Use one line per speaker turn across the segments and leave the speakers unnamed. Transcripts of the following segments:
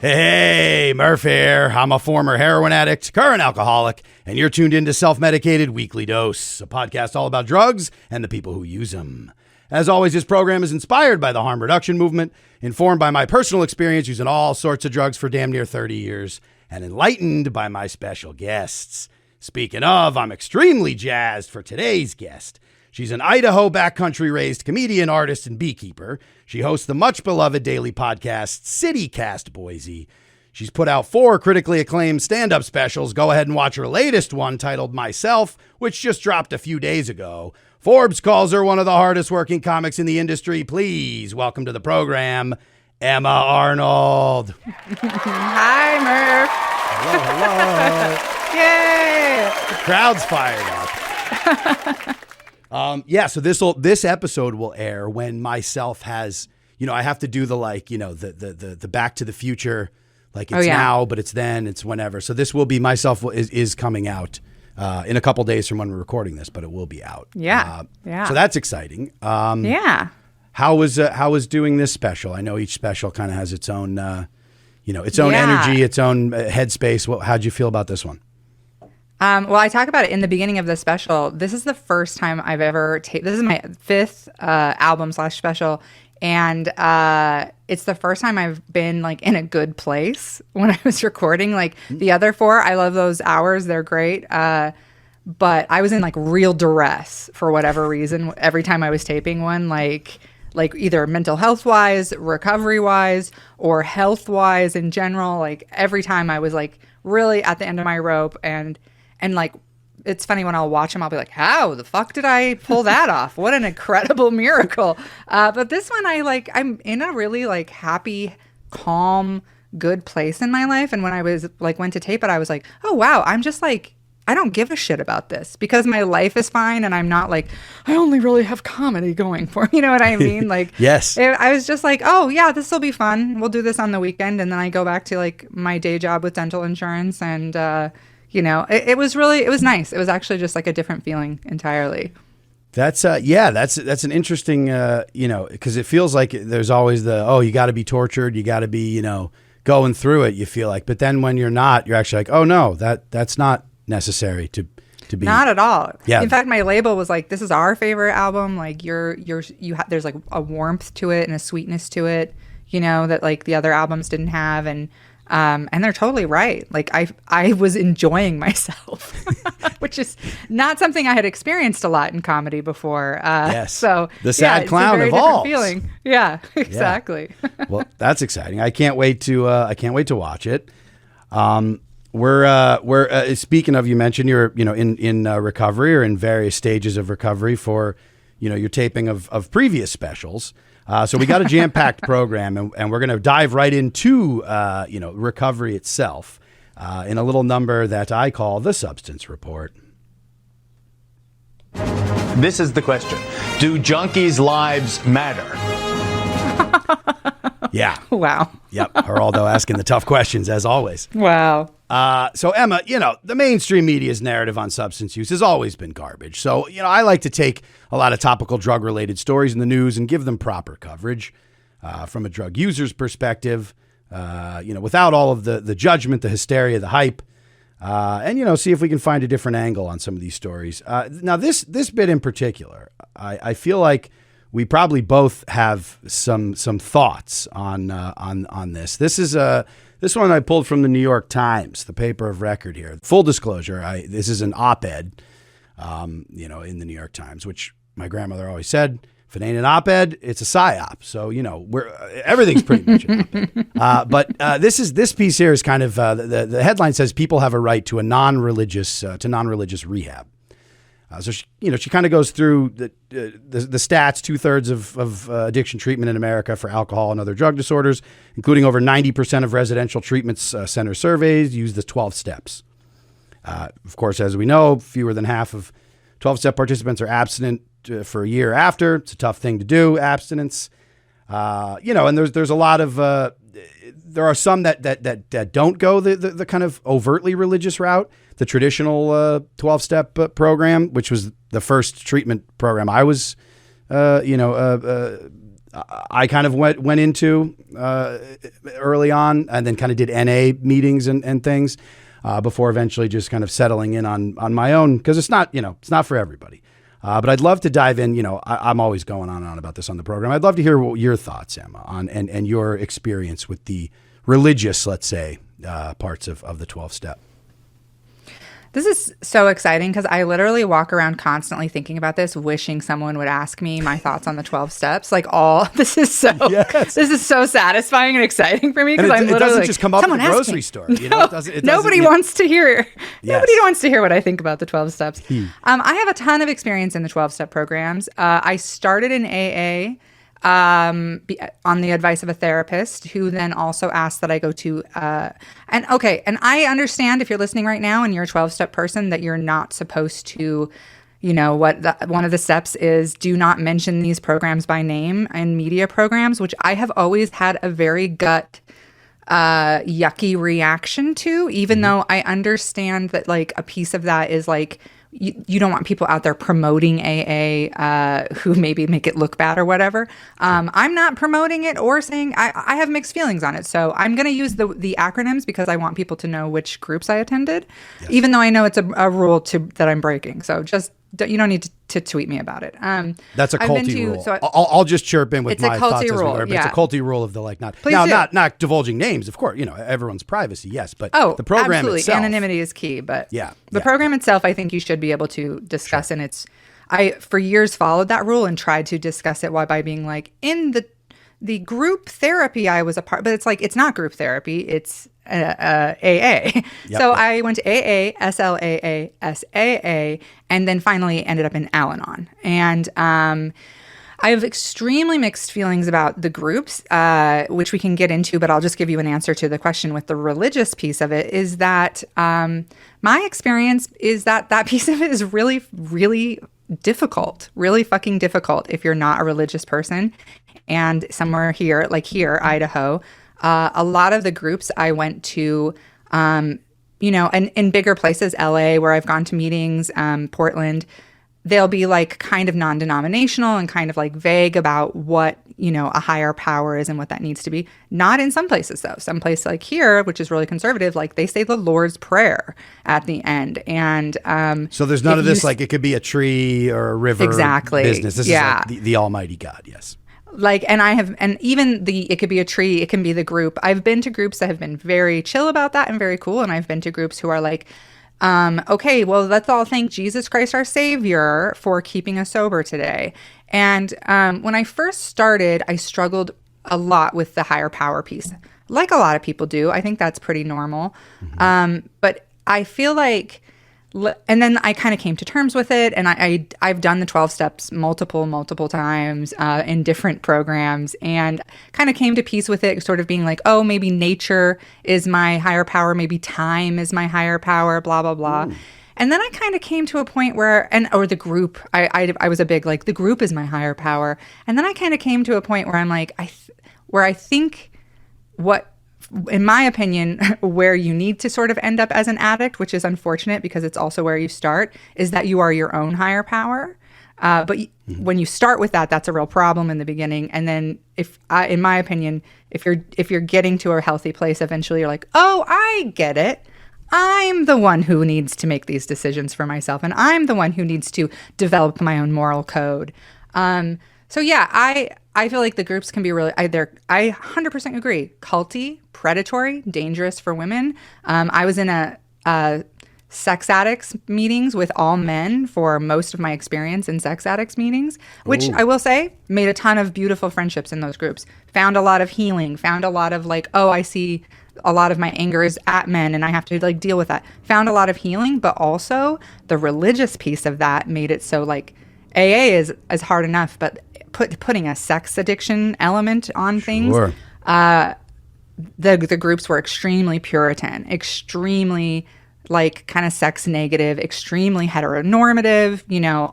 Hey, Murph here. I'm a former heroin addict, current alcoholic, and you're tuned into Self-Medicated Weekly Dose, a podcast all about drugs and the people who use them. As always, this program is inspired by the harm reduction movement, informed by my personal experience using all sorts of drugs for damn near 30 years, and enlightened by my special guests. Speaking of, I'm extremely jazzed for today's guest. She's an Idaho backcountry-raised comedian, artist, and beekeeper. She hosts the much-beloved daily podcast, CityCast Boise. She's put out 4 critically acclaimed stand-up specials. Go ahead and watch her latest one titled Myself, which just dropped a few days ago. Forbes calls her one of the hardest-working comics in the industry. Please welcome to the program, Emma Arnold.
Hi, Murph.
Hello.
Yay!
The crowd's fired up. So this episode will air when Myself has, I have to do the the Back to the Future, like it's now, but it's then, it's whenever. So this will be Myself is coming out in a couple days from when we're recording this, but it will be out.
Yeah.
So that's exciting.
Yeah.
How was doing this special? I know each special kind of has its own, its own energy, its own headspace. How'd you feel about this one?
Well, I talk about it in the beginning of the special. This is the first time I've ever this is my 5th album/special. And it's the first time I've been like in a good place when I was recording. Like the other 4, I love those hours. They're great. But I was in like real duress for whatever reason. Every time I was taping one, like either mental health wise, recovery wise, or health wise in general. Like every time I was like really at the end of my rope and like, it's funny when I'll watch them, I'll be like, how the fuck did I pull that off? What an incredible miracle. But this one, I'm in a really like happy, calm, good place in my life. And when I was like, went to tape it, I was like, oh, wow, I'm just like, I don't give a shit about this because my life is fine. And I'm not like, I only really have comedy going for me. You know what I mean? Like,
yes.
I was just like, oh yeah, this will be fun. We'll do this on the weekend. And then I go back to like my day job with dental insurance and, it was nice. It was actually just like a different feeling entirely.
That's an interesting, because it feels like there's always you got to be tortured. You got to be, going through it, you feel like. But then when you're not, you're actually like, oh no, that's not necessary to be. Not
at all.
Yeah.
In fact, my label was like, this is our favorite album. Like there's like a warmth to it and a sweetness to it, that like the other albums didn't have. And they're totally right. Like I was enjoying myself, which is not something I had experienced a lot in comedy before.
Yes.
So
the sad clown evolves.
Feeling. Yeah, exactly.
Yeah. Well, that's exciting. I can't wait to watch it. We're speaking of, you mentioned you're, in recovery or in various stages of recovery for, your taping of previous specials. So we got a jam-packed program, and we're going to dive right into, recovery itself in a little number that I call the Substance Report.
This is the question. Do junkies' lives matter?
Yeah.
Wow.
Yep. Geraldo asking the tough questions, as always.
Wow.
So, Emma, the mainstream media's narrative on substance use has always been garbage. So, I like to take a lot of topical drug-related stories in the news and give them proper coverage from a drug user's perspective, without all of the judgment, the hysteria, the hype, and, see if we can find a different angle on some of these stories. Now, this bit in particular, I feel like we probably both have some thoughts on this. This one I pulled from the New York Times, the paper of record here. Full disclosure, this is an op-ed, in the New York Times, which my grandmother always said, if it ain't an op-ed, it's a psyop. So, everything's pretty much an op-ed. But this piece here is kind of, the headline says people have a right to non-religious rehab. So she kind of goes through the stats. 2/3 of addiction treatment in America for alcohol and other drug disorders, including over 90% of residential treatment center surveys, use the 12 steps. Of course, as we know, fewer than half of 12-step participants are abstinent for a year after. It's a tough thing to do, abstinence. And there's a lot of there are some that don't go the kind of overtly religious route. The traditional 12-step program, which was the first treatment program I was I kind of went into early on, and then kind of did NA meetings and things before eventually just kind of settling in on my own, because it's not for everybody. But I'd love to dive in. I'm always going on and on about this on the program. I'd love to hear your thoughts, Emma, on and your experience with the religious, let's say, parts of the 12-step.
This is so exciting because I literally walk around constantly thinking about this, wishing someone would ask me my thoughts on the 12 steps. This is so satisfying and exciting for me, because I'm literally,
it doesn't just come up at the grocery store.
Nobody wants to hear. Yes. Nobody wants to hear what I think about the 12 steps. I have a ton of experience in the 12-step programs. I started in AA. On the advice of a therapist, who then also asked that I go to, and I understand if you're listening right now and you're a 12-step person that you're not supposed to, one of the steps is do not mention these programs by name in media programs, which I have always had a very yucky reaction to, even though I understand that like a piece of that is like, you don't want people out there promoting AA who maybe make it look bad or whatever. I'm not promoting it or saying I have mixed feelings on it. So I'm going to use the acronyms because I want people to know which groups I attended, even though I know it's a rule that I'm breaking. So just you don't need to tweet me about it.
That's a culty rule. So I'll just chirp in with my thoughts as we go. But it's a culty rule of the not divulging names, of course. Everyone's privacy, yes, but the program
absolutely.
itself,
anonymity is key. But the program itself, I think you should be able to discuss, and I for years followed that rule and tried to discuss it by being like in the group therapy I was a part, but it's like it's not group therapy, it's AA. So I went to AA, SLAA, SAA, and then finally ended up in Al-Anon. And I have extremely mixed feelings about the groups, which we can get into, but I'll just give you an answer to the question with the religious piece of it, is that my experience is that piece of it is really, really difficult, really fucking difficult if you're not a religious person. And somewhere here, Idaho, a lot of the groups I went to, and in bigger places, LA, where I've gone to meetings, Portland, they'll be like kind of non-denominational and kind of like vague about what, a higher power is and what that needs to be. Not in some places though. Some places like here, which is really conservative, like they say the Lord's Prayer at the end. And
so there's none of this, like it could be a tree or a river business. This is like the Almighty God. Yes. It could be a tree, it can be the group. I've been to groups that have been very chill about that and very cool. And I've been to groups who are like, okay, well, let's all thank Jesus Christ, our Savior, for keeping us sober today. And when I first started, I struggled a lot with the higher power piece, like a lot of people do. I think that's pretty normal. But I feel like, and then I kind of came to terms with it, and I've done the 12 steps multiple times in different programs, and kind of came to peace with it, sort of being like, oh, maybe nature is my higher power, maybe time is my higher power, blah, blah, blah. Ooh. And then I kind of came to a point where, or the group, I was a big, like, the group is my higher power. And then I kind of came to a point where I'm like, where I think what, in my opinion, where you need to sort of end up as an addict, which is unfortunate because it's also where you start, is that you are your own higher power. But when you start with that, that's a real problem in the beginning. And then in my opinion, if you're getting to a healthy place, eventually you're like, oh, I get it. I'm the one who needs to make these decisions for myself. And I'm the one who needs to develop my own moral code. So yeah, I feel like the groups can be really, I 100% agree. Culty, predatory, dangerous for women. I was in a sex addicts meetings with all men for most of my experience in sex addicts meetings, which I will say made a ton of beautiful friendships in those groups. Found a lot of healing, found a lot of like, oh, I see a lot of my anger is at men and I have to like deal with that. Found a lot of healing, but also the religious piece of that made it so like AA is hard enough, but putting a sex addiction element on things, the groups were extremely Puritan, extremely like kind of sex negative, extremely heteronormative,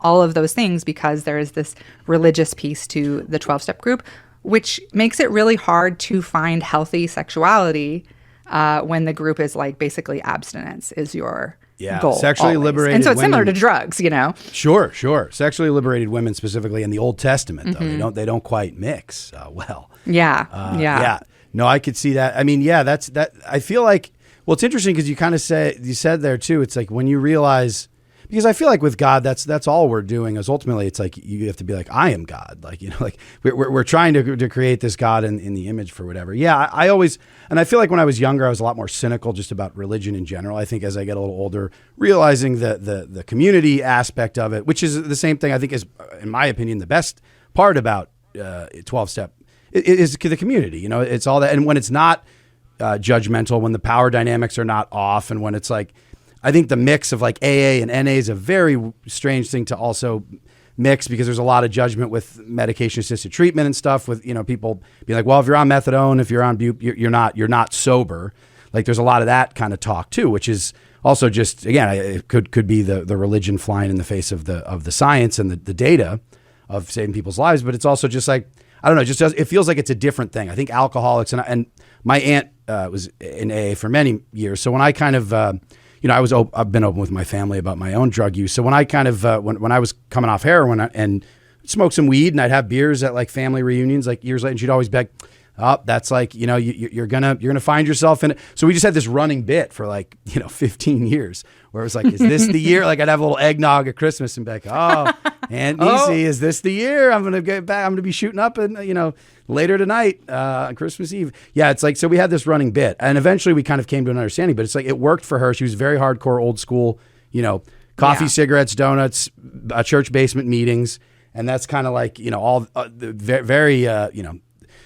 all of those things, because there is this religious piece to the 12-step group, which makes it really hard to find healthy sexuality when the group is like basically abstinence is your Yeah,
goal.
sexually
always.
liberated
And so it's similar
women-
to drugs, you know?
Sure. Sexually liberated women specifically in the Old Testament, though they don't quite mix well.
Yeah.
Yeah. No, I could see that. I mean, yeah, that's that. I feel like, well, it's interesting because you said there too. It's like when you realize, because I feel like with God, that's all we're doing is ultimately it's like you have to be like, I am God. Like, you know, like we're trying to create this God in the image for whatever. Yeah. I always, and I feel like when I was younger, I was a lot more cynical just about religion in general. I think as I get a little older, realizing the community aspect of it, which is the same thing I think is, in my opinion, the best part about 12-step is the community. You know, it's all that. And when it's not judgmental, when the power dynamics are not off, and when it's like, I think the mix of like AA and NA is a very strange thing to also mix because there's a lot of judgment with medication assisted treatment and stuff with, you know, people being like, well, if you're on methadone, if you're on you're not sober. Like there's a lot of that kind of talk too, which is also just, again, it could be the religion flying in the face of the science and the data of saving people's lives. But it's also just like, I don't know, it feels like it's a different thing. I think alcoholics and my aunt was in AA for many years. So when I kind of, you know, I've been open with my family about my own drug use. So when I kind of, when I was coming off heroin and smoked some weed and I'd have beers at like family reunions, like years later, and she'd always beg, oh, that's like, you know, you're gonna find yourself in it. So we just had this running bit for like, you know, 15 years where it was like, is this the year? Like I'd have a little eggnog at Christmas and be like, oh, Aunt Niecy, is this the year? I'm going to get back. I'm going to be shooting up and, you know, later tonight on Christmas Eve. Yeah, it's like, so we had this running bit and eventually we kind of came to an understanding, but it's like, it worked for her. She was very hardcore, old school, you know, coffee, cigarettes, donuts, church basement meetings. And that's kind of like, you know, all the very, you know,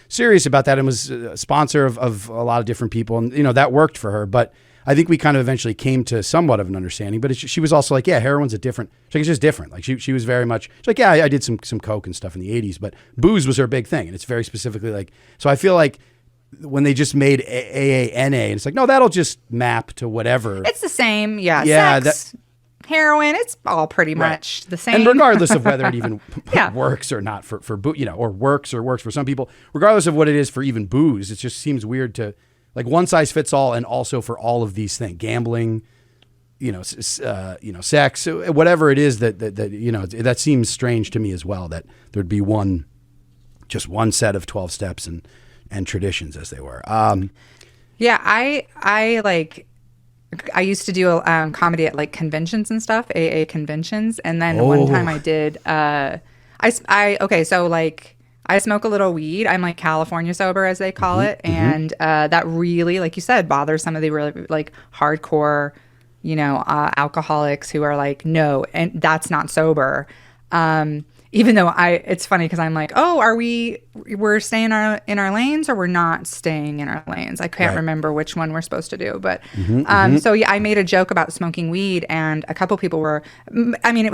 serious about that and was a sponsor of a lot of different people. And, you know, that worked for her. But I think we kind of eventually came to somewhat of an understanding. But she was also like, yeah, heroin's it's just different. Like she was very much, she's like, yeah, I did some coke and stuff in the 80s, but booze was her big thing. And it's very specifically like, so I feel like when they just made AANA, and it's like, no, that'll just map to whatever.
It's the same. Yeah.
Yeah.
Sex, heroin, it's all pretty much the same.
And regardless of whether it even works or not for you know, or works for some people, regardless of what it is for even booze, it just seems weird to like one size fits all. And also for all of these things, gambling, you know, sex, whatever it is that, you know, that seems strange to me as well, that there'd be just one set of 12 steps and traditions as they were.
Yeah. I used to do comedy at like conventions and stuff, AA conventions. And then one time I did, so like I smoke a little weed. I'm like California sober as they call it. And that really, like you said, bothers some of the really like hardcore, you know, alcoholics who are like, no, and that's not sober. Even though it's funny because I'm like, oh, we're staying in our lanes or we're not staying in our lanes? I can't remember which one we're supposed to do. But so yeah, I made a joke about smoking weed and a couple people were, I mean,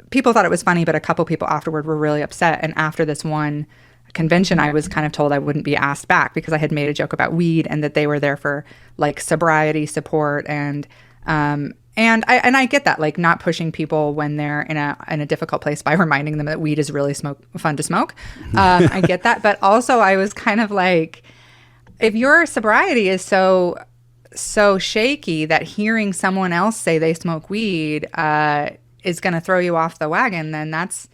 people thought it was funny, but a couple people afterward were really upset. And after this one convention, I was kind of told I wouldn't be asked back because I had made a joke about weed and that they were there for like sobriety support and I get that, like not pushing people when they're in a difficult place by reminding them that weed is really fun to smoke. I get that, but also I was kind of like, if your sobriety is so shaky that hearing someone else say they smoke weed is going to throw you off the wagon, then that's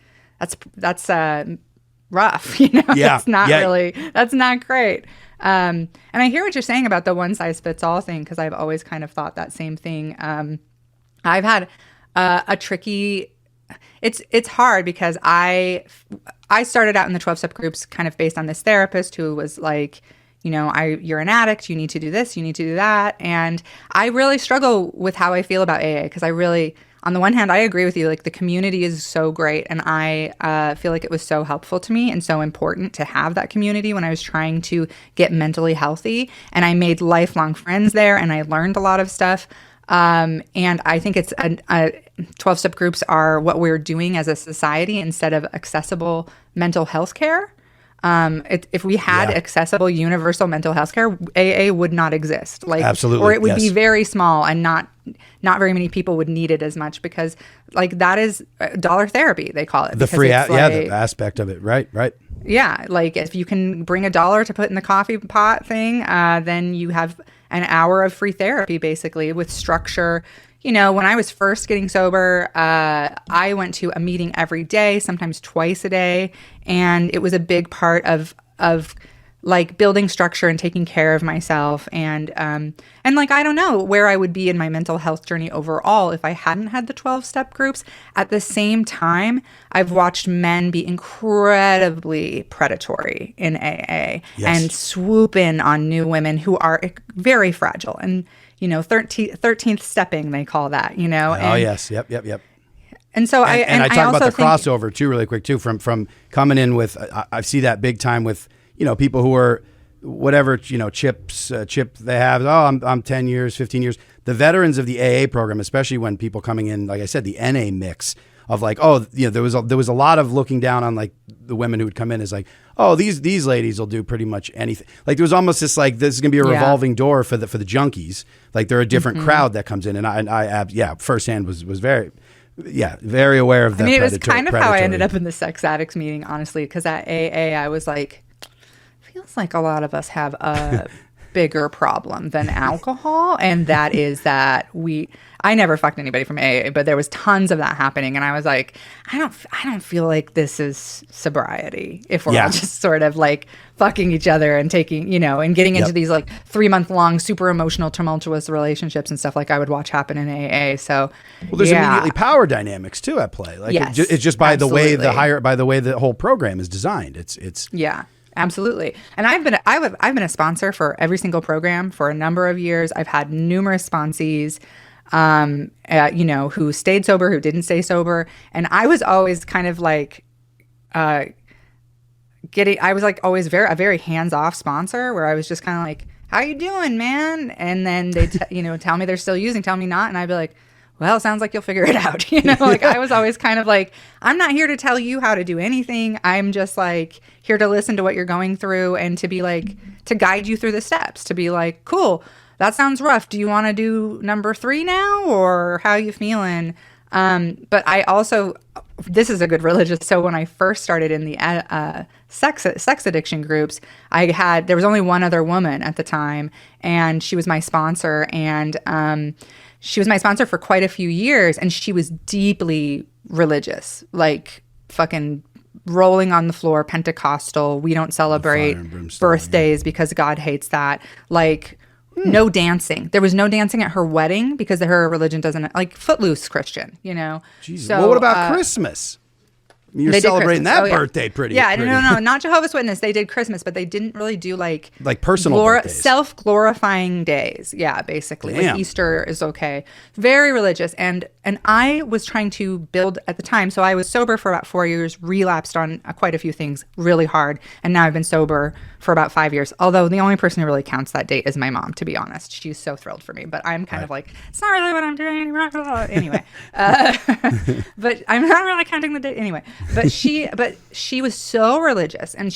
rough, you know.
Yeah,
that's not great. And I hear what you're saying about the one size fits all thing because I've always kind of thought that same thing. I've had a tricky. It's hard because I started out in the 12-step groups kind of based on this therapist who was like, you know, you're an addict, you need to do this, you need to do that, and I really struggle with how I feel about AA because I really, on the one hand, I agree with you, like the community is so great, and I feel like it was so helpful to me and so important to have that community when I was trying to get mentally healthy, and I made lifelong friends there, and I learned a lot of stuff. And I think it's 12-step groups are what we're doing as a society instead of accessible mental health care. If we had accessible universal mental health care, AA would not exist. Like,
absolutely,
or it would be very small, and not very many people would need it as much, because like that is dollar therapy, they call it.
The free, the aspect of it. Right.
Yeah, like if you can bring $1 to put in the coffee pot thing, then you have an hour of free therapy, basically, with structure. You know, when I was first getting sober, I went to a meeting every day, sometimes twice a day, and it was a big part of like building structure and taking care of myself, and like I don't know where I would be in my mental health journey overall if I hadn't had the 12-step groups. At the same time, I've watched men be incredibly predatory in AA and swoop in on new women who are very fragile, and 13th stepping, they call that,
yes. Yep.
And so
I talk about the crossover too, really quick too, from coming in with, I see that big time with, people who are whatever, chip they have. Oh, I'm 10 years, 15 years. The veterans of the AA program, especially when people coming in, like I said, the NA mix of like, there was a lot of looking down on like the women who would come in as like, oh, these ladies will do pretty much anything. Like there was almost this like, this is going to be a revolving door for the junkies. Like they're a different crowd that comes in. And I firsthand was very, very aware of that.
I mean, it was kind of how I ended up in the sex addicts meeting, honestly, because at AA, I was like, feels like a lot of us have a bigger problem than alcohol, and that is that I never fucked anybody from AA, but there was tons of that happening, and I was like, I don't feel like this is sobriety if we're all just sort of like fucking each other and taking, and getting into these like 3-month-long super emotional tumultuous relationships and stuff like I would watch happen in AA. So
there's immediately power dynamics too at play. Like it's just by the way the whole program is designed. It's
Absolutely. And I've been a sponsor for every single program for a number of years. I've had numerous sponsees, who stayed sober, who didn't stay sober. And I was always kind of like, I was like always a very hands-off sponsor, where I was just kind of like, how you doing, man? And then they, tell me they're still using, tell me not. And I'd be like, well, it sounds like you'll figure it out. Like I was always kind of like, I'm not here to tell you how to do anything. I'm just like here to listen to what you're going through and to be like, to guide you through the steps, to be like, cool, that sounds rough. Do you want to do number 3 now, or how are you feeling? But I also, this is a good religious. So when I first started in the sex addiction groups, there was only one other woman at the time, and she was my sponsor, and she was my sponsor for quite a few years, and she was deeply religious, like fucking rolling on the floor, Pentecostal. We don't celebrate birthdays because God hates that. Like no dancing. There was no dancing at her wedding because her religion doesn't, like footloose Christian,
Jesus. So, well, what about Christmas? You're celebrating that birthday pretty.
No, not Jehovah's Witness. They did Christmas, but they didn't really do like
personal birthdays.
Self-glorifying days. Yeah, basically.
Damn.
Like Easter is okay. Very religious. And I was trying to build at the time. So I was sober for about 4 years, relapsed on quite a few things really hard. And now I've been sober for about 5 years. Although the only person who really counts that date is my mom, to be honest. She's so thrilled for me. But I'm kind of like, it's not really what I'm doing. Anyway. But I'm not really counting the date. Anyway. But she was so religious, and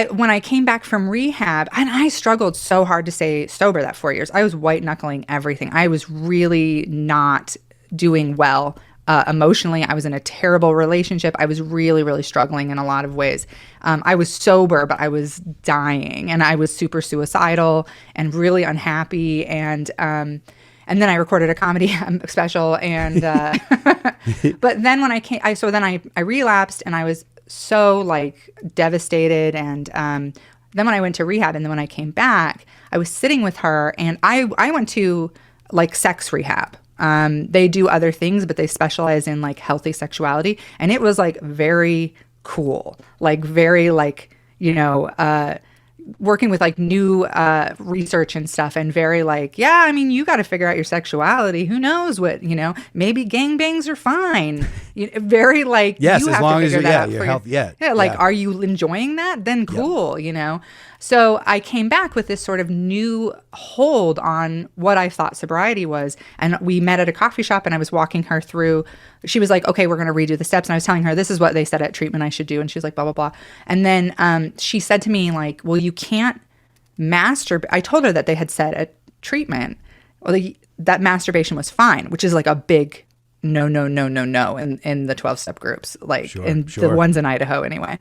when I came back from rehab, and I struggled so hard to stay sober that 4 years. I was white knuckling everything. I was really not doing well emotionally. I was in a terrible relationship. I was really, really struggling in a lot of ways. I was sober, but I was dying, and I was super suicidal and really unhappy. And then I recorded a comedy special, and but then when I relapsed, and I was so like devastated, and then when I went to rehab, and then when I came back, I was sitting with her, and I went to like sex rehab. They do other things, but they specialize in like healthy sexuality, and it was like very cool, like very like working with like new research and stuff, and very like, I mean, you got to figure out your sexuality. Who knows what, maybe gangbangs are fine. Very like,
yes,
you
as
have
long
to figure
as
that out
your
for
health.
like, are you enjoying that? Then cool, So I came back with this sort of new hold on what I thought sobriety was. And we met at a coffee shop and I was walking her through. She was like, okay, we're going to redo the steps. And I was telling her, this is what they said at treatment I should do. And she was like, blah, blah, blah. And then she said to me, like, well, you can't masturbate. I told her that they had said at treatment, well, that masturbation was fine, which is like a big no in the 12-step groups, like the ones in Idaho anyway.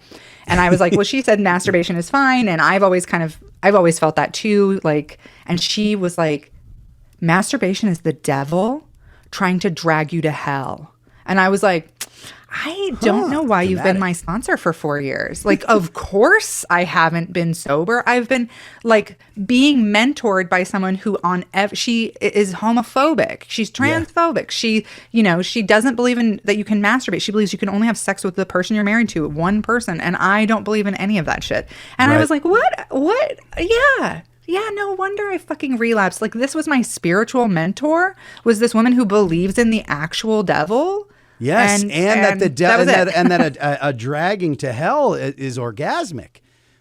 And I was like, well, she said masturbation is fine. And I've always felt that too. Like, and she was like, masturbation is the devil trying to drag you to hell. And I was like, I don't know why you've been my sponsor for 4 years. Like, of course I haven't been sober. I've been like being mentored by someone who she is homophobic. She's transphobic. Yeah. She doesn't believe in that you can masturbate. She believes you can only have sex with the person you're married to, one person. And I don't believe in any of that shit. And I was like, what? Yeah. Yeah, no wonder I fucking relapsed. Like, this was my spiritual mentor, was this woman who believes in the actual devil.
Yes, and that a dragging to hell is orgasmic.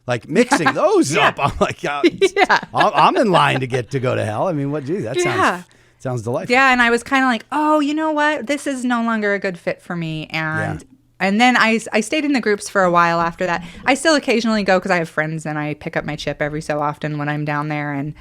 Like mixing those up, I'm like, I'm in line to go to hell. I mean, that sounds delightful.
Yeah, and I was kind of like, oh, you know what? This is no longer a good fit for me. And then I stayed in the groups for a while after that. I still occasionally go because I have friends and I pick up my chip every so often when I'm down there. And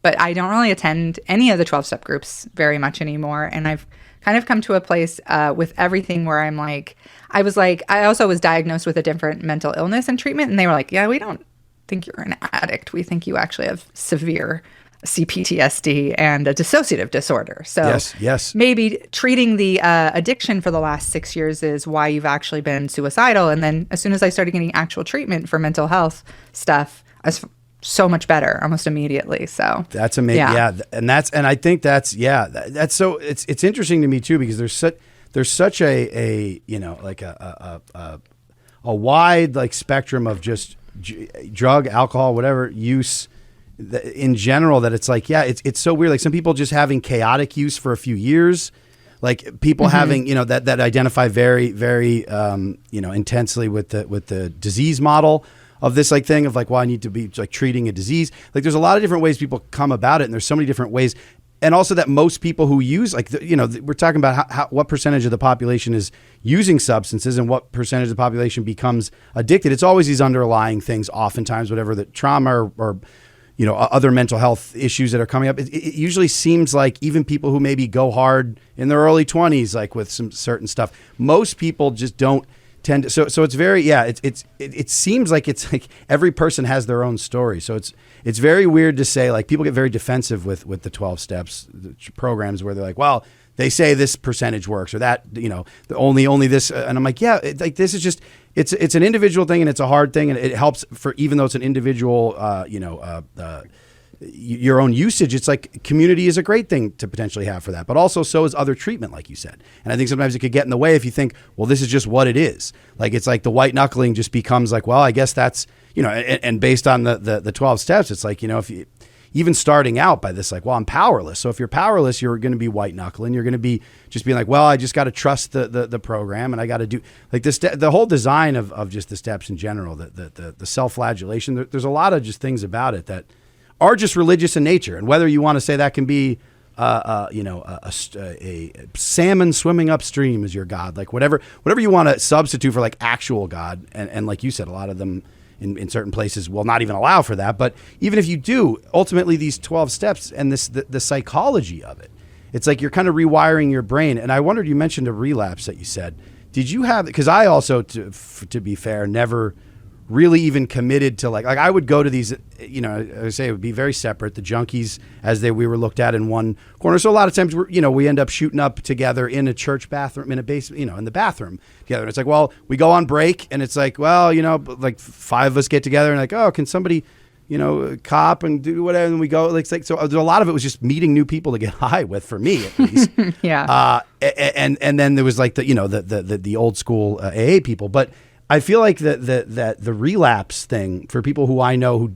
but I don't really attend any of the 12-step groups very much anymore. And I've kind of come to a place with everything where I'm like, I also was diagnosed with a different mental illness in treatment. And they were like, yeah, we don't think you're an addict. We think you actually have severe CPTSD and a dissociative disorder. So
yes.
Maybe treating the addiction for the last 6 years is why you've actually been suicidal. And then as soon as I started getting actual treatment for mental health stuff, I was so much better almost immediately. So
that's amazing. Yeah. And I think that's so it's interesting to me too, because there's such a like a wide like spectrum of just drug, alcohol, whatever use in general, that it's like, it's so weird. Like some people just having chaotic use for a few years, like people having, that identify very, very, intensely with the disease model of this like thing of like, well, I need to be like treating a disease. Like there's a lot of different ways people come about it. And there's so many different ways. And also that most people who use, like, we're talking about what percentage of the population is using substances and what percentage of the population becomes addicted. It's always these underlying things, oftentimes, whatever the trauma or other mental health issues that are coming up. It usually seems like even people who maybe go hard in their early 20s, like with some certain stuff, most people just don't tend to. So it's very, it seems like it's like every person has their own story. So it's very weird to say, like, people get very defensive with the 12 steps programs where they're like, well, they say this percentage works or that, only this. And I'm like, like this is just, it's an individual thing and it's a hard thing. And it helps for, even though it's an individual, your own usage, it's like community is a great thing to potentially have for that, but also so is other treatment, like you said. And I think sometimes it could get in the way if you think, well, this is just what it is. Like, it's like the white knuckling just becomes like, well, I guess that's, and based on the 12 steps, it's like, if you, even starting out by this, like, well, I'm powerless. So if you're powerless, you're going to be white knuckling. You're going to be just being like, well, I just got to trust the program and I got to do like this. The whole design of just the steps in general, the self-flagellation, there's a lot of just things about it that are just religious in nature. And whether you want to say that can be, a salmon swimming upstream is your God, like whatever you want to substitute for like actual God. And like you said, a lot of them in certain places will not even allow for that. But even if you do, ultimately these 12 steps and the psychology of it, it's like you're kind of rewiring your brain. And I wondered, you mentioned a relapse that you said. Did you have, because I also, to be fair, never really even committed to like I would go to these, I say it would be very separate. The junkies, as we were looked at in one corner. So a lot of times we end up shooting up together in a church bathroom, in a basement, in the bathroom together. And it's like, well, we go on break and it's like, well, like 5 of us get together and like, oh, can somebody, cop and do whatever. And we go like, so a lot of it was just meeting new people to get high with, for me at least.
Yeah.
And then there was like the old school AA people, but I feel like that the relapse thing for people who I know who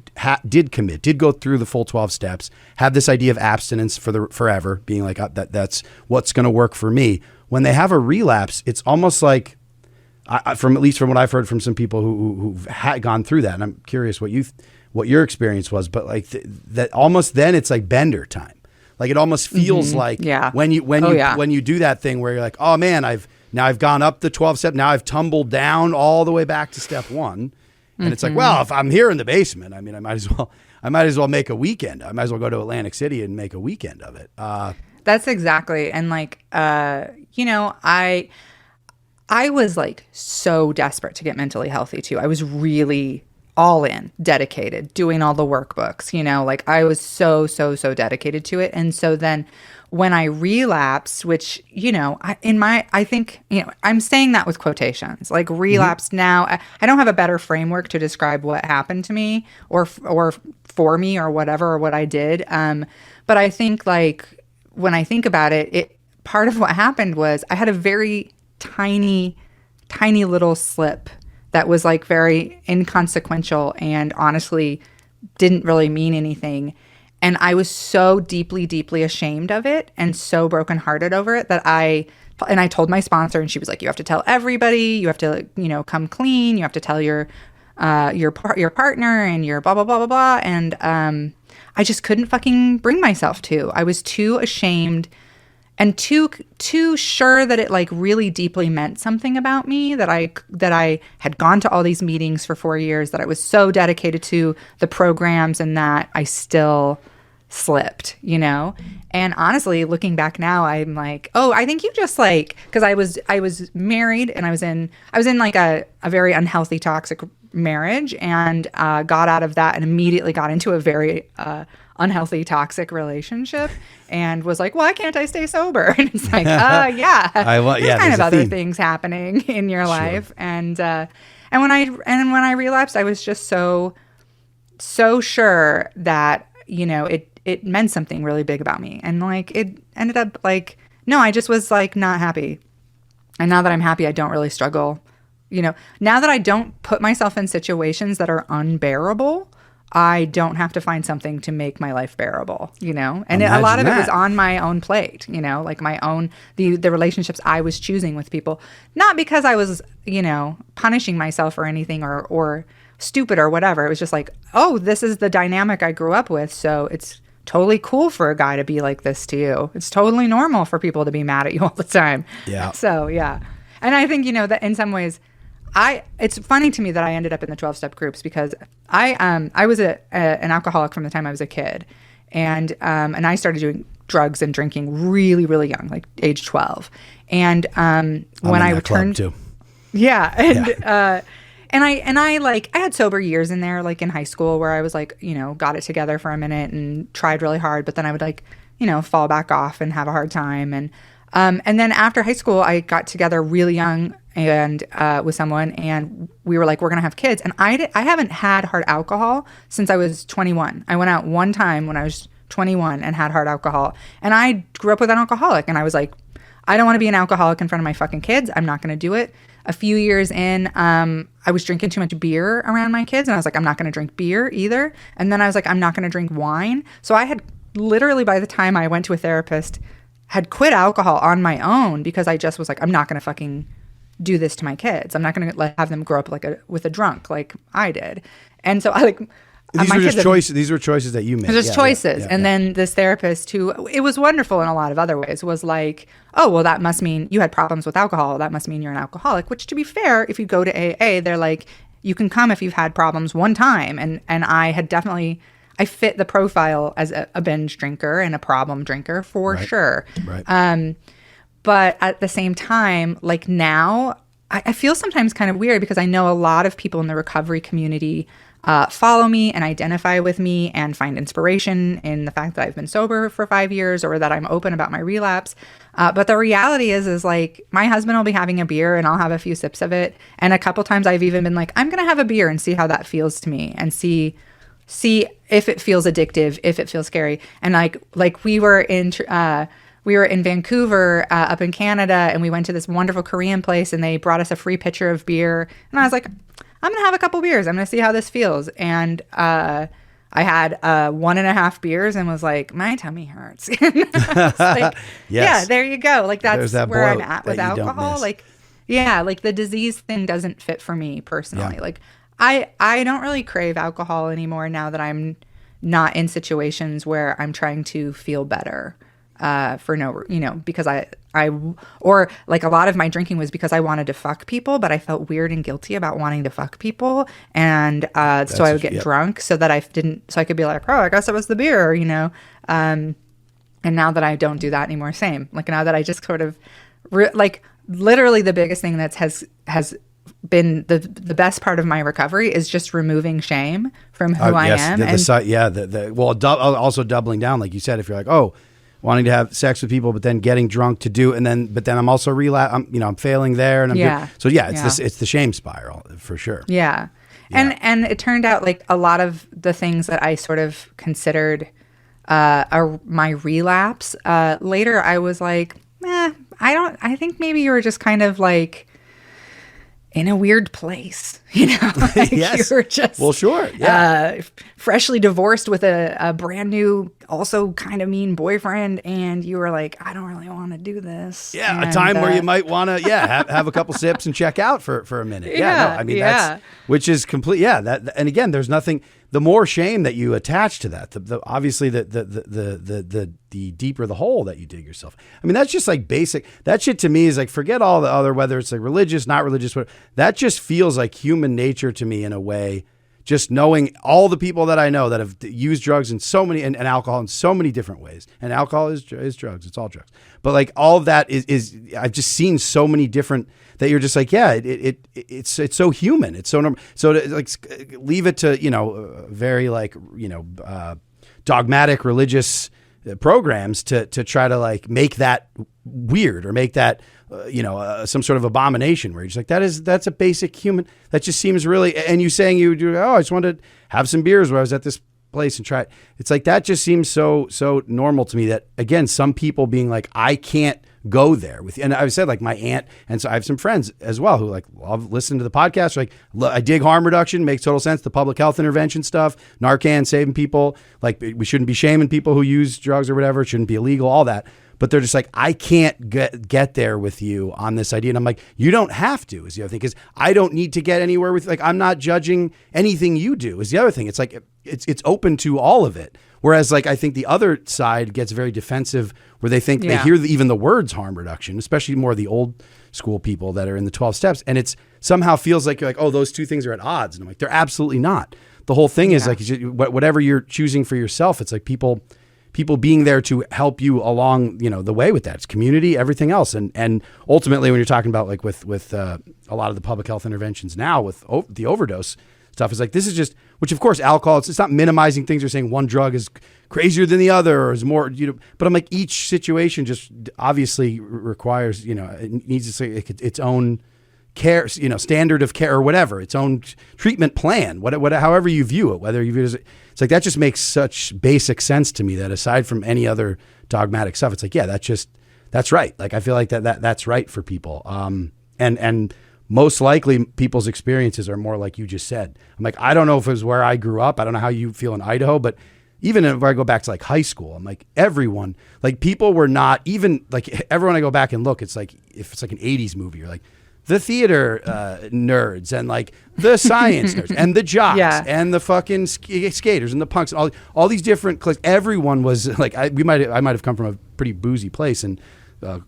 did go through the full 12 steps, have this idea of abstinence for forever, being like, that's what's going to work for me. When they have a relapse, it's almost like from at least from what I've heard from some people who've gone through that, and I'm curious what your experience was, but like that almost then it's like bender time. Like it almost feels like when you do that thing where you're like, oh man, I've gone up the 12 step, now I've tumbled down all the way back to step 1. And it's like, well, if I'm here in the basement, I mean, I might as well make a weekend. I might as well go to Atlantic City and make a weekend of it.
That's exactly. And like, you know, I was like so desperate to get mentally healthy too. I was really all in, dedicated, doing all the workbooks, you know, like I was so dedicated to it. And so then when I relapsed, which, you know, I think, you know, I'm saying that with quotations, like relapsed now, I don't have a better framework to describe what happened to me or for me or whatever, or what I did. But I think like when I think about it, part of what happened was I had a very tiny little slip that was like very inconsequential and honestly didn't really mean anything. And I was so deeply ashamed of it and so brokenhearted over it that I told my sponsor, and she was like, you have to tell everybody, you have to, you know, come clean, you have to tell your partner and your blah, blah, blah, blah, blah. And I just couldn't fucking bring myself to. I was too ashamed and too sure that it like really deeply meant something about me, that I had gone to all these meetings for 4 years, that I was so dedicated to the programs, and that I still slipped, you know? And honestly, looking back now, I'm like, oh, I think you just like, because I was married and I was in like a very unhealthy, toxic marriage, and got out of that and immediately got into a very unhealthy, toxic relationship, and was like, why can't I stay sober? And it's like, there's kind of other things happening in your life. And when I relapsed, I was just so sure that, you know, it meant something really big about me. And like, it ended up like, no, I just was like not happy. And now that I'm happy, I don't really struggle. You know, now that I don't put myself in situations that are unbearable, I don't have to find something to make my life bearable, you know? And a lot of it was on my own plate, you know, like my own, the relationships I was choosing with people, not because I was, you know, punishing myself or anything or stupid or whatever. It was just like, oh, this is the dynamic I grew up with. So it's totally cool for a guy to be like this to you. It's totally normal for people to be mad at you all the time. Yeah. So, yeah. And I think, you know, that in some ways, it's funny to me that I ended up in the 12-step groups, because I was an alcoholic from the time I was a kid, and I started doing drugs and drinking really, really young, like age 12. And when I returned, and I had sober years in there, like in high school, where I was like, you know, got it together for a minute and tried really hard, but then I would like, you know, fall back off and have a hard time. And then after high school, I got together really young and with someone, and we were like, we're gonna have kids. And I haven't had hard alcohol since I was 21. I went out one time when I was 21 and had hard alcohol. And I grew up with an alcoholic, and I was like, I don't want to be an alcoholic in front of my fucking kids. I'm not gonna do it. A few years in, I was drinking too much beer around my kids, and I was like, I'm not gonna drink beer either. And then I was like, I'm not gonna drink wine. So I had literally, by the time I went to a therapist, had quit alcohol on my own, because I just was like, I'm not gonna fucking do this to my kids. I'm not going to have them grow up with a drunk like I did. And so I like,
these were just choices. These were choices that you made.
Just choices. And then this therapist, who it was wonderful in a lot of other ways, was like, oh, well, that must mean you had problems with alcohol. That must mean you're an alcoholic, which, to be fair, if you go to AA, they're like, you can come if you've had problems one time. And I had definitely, I fit the profile as a binge drinker and a problem drinker for sure. Right. But at the same time, like now, I feel sometimes kind of weird, because I know a lot of people in the recovery community follow me and identify with me and find inspiration in the fact that I've been sober for 5 years, or that I'm open about my relapse. But the reality is like, my husband will be having a beer and I'll have a few sips of it. And a couple times I've even been like, I'm going to have a beer and see how that feels to me, and see if it feels addictive, if it feels scary. And like we were in Vancouver, up in Canada, and we went to this wonderful Korean place, and they brought us a free pitcher of beer. And I was like, I'm going to have a couple beers. I'm going to see how this feels. And I had 1.5 beers and was like, my tummy hurts. Like, yeah, there you go. Like, that's where I'm at with alcohol. Like, Yeah, like the disease thing doesn't fit for me personally.
Yeah.
Like I don't really crave alcohol anymore now that I'm not in situations where I'm trying to feel better for no, because or like a lot of my drinking was because I wanted to fuck people, but I felt weird and guilty about wanting to fuck people. And so I would get drunk so that so I could be like, oh, I guess it was the beer, And now that I don't do that anymore, same. Like now that I just sort of like literally the biggest thing that has been the best part of my recovery is just removing shame from who I am.
Also doubling down, like you said, if you're like, oh, wanting to have sex with people, but then getting drunk to do, but then I'm also I'm failing there, and it's the shame spiral for sure.
Yeah. And it turned out like a lot of the things that I sort of considered my relapse. Later, I was like, I think maybe you were just kind of like in a weird place, like
yes.
you were just,
well, sure. Yeah.
Freshly divorced with a brand new, also kind of mean boyfriend. And you were like, I don't really want to do this.
Yeah.
And,
a time where you might want to, have a couple sips and check out for a minute. That's, which is complete. Yeah. And again, there's nothing, the more shame that you attach to that, obviously the deeper the hole that you dig yourself. I mean, that's just like basic. That shit to me is like, forget all the other, whether it's like religious, not religious, whatever. That just feels like human nature to me in a way. Just knowing all the people that I know that have used drugs in so many and alcohol in so many different ways. And alcohol is drugs. It's all drugs. But like all of that is I've just seen so many different that you're just like, it's so human. It's so normal. So to like leave it to, very like, dogmatic religious programs to try to like make that weird or make that some sort of abomination where you're just like, that's a basic human. That just seems really, and you saying you do, I just wanted to have some beers where I was at this place and try it. It's like, that just seems so normal to me that, again, some people being like, I can't go there with you. And I've said like my aunt, and so I have some friends as well who like love listening to the podcast. Like, I dig harm reduction, makes total sense. The public health intervention stuff, Narcan, saving people. Like, we shouldn't be shaming people who use drugs or whatever. It shouldn't be illegal, all that. But they're just like, I can't get there with you on this idea. And I'm like, you don't have to, is the other thing. Because I don't need to get anywhere with, like, I'm not judging anything you do, is the other thing. It's like, it's open to all of it. Whereas, like, I think the other side gets very defensive where they think they hear even the words harm reduction, especially more the old school people that are in the 12 steps. And it's somehow feels like you're like, oh, those two things are at odds. And I'm like, they're absolutely not. The whole thing is like, whatever you're choosing for yourself, it's like people being there to help you along, the way with that. It's community, everything else. And ultimately, when you're talking about like with a lot of the public health interventions now with the overdose stuff, is like, this is just, which of course alcohol, it's not minimizing things or saying one drug is crazier than the other or is more, but I'm like, each situation just obviously requires, it needs to say its own care, standard of care or whatever, its own treatment plan, however you view it, whether you view it as, it's like, that just makes such basic sense to me that aside from any other dogmatic stuff, it's like, that's right. Like, I feel like that's right for people. And most likely people's experiences are more like you just said. I'm like, I don't know if it was where I grew up. I don't know how you feel in Idaho, but even if I go back to like high school, I'm like, everyone, like people were not even like, everyone I go back and look, it's like, if it's like an 80s movie, you're like, the theater nerds and like the science nerds and the jocks and the fucking skaters and the punks and all these different cliques. Everyone was like, I might have come from a pretty boozy place in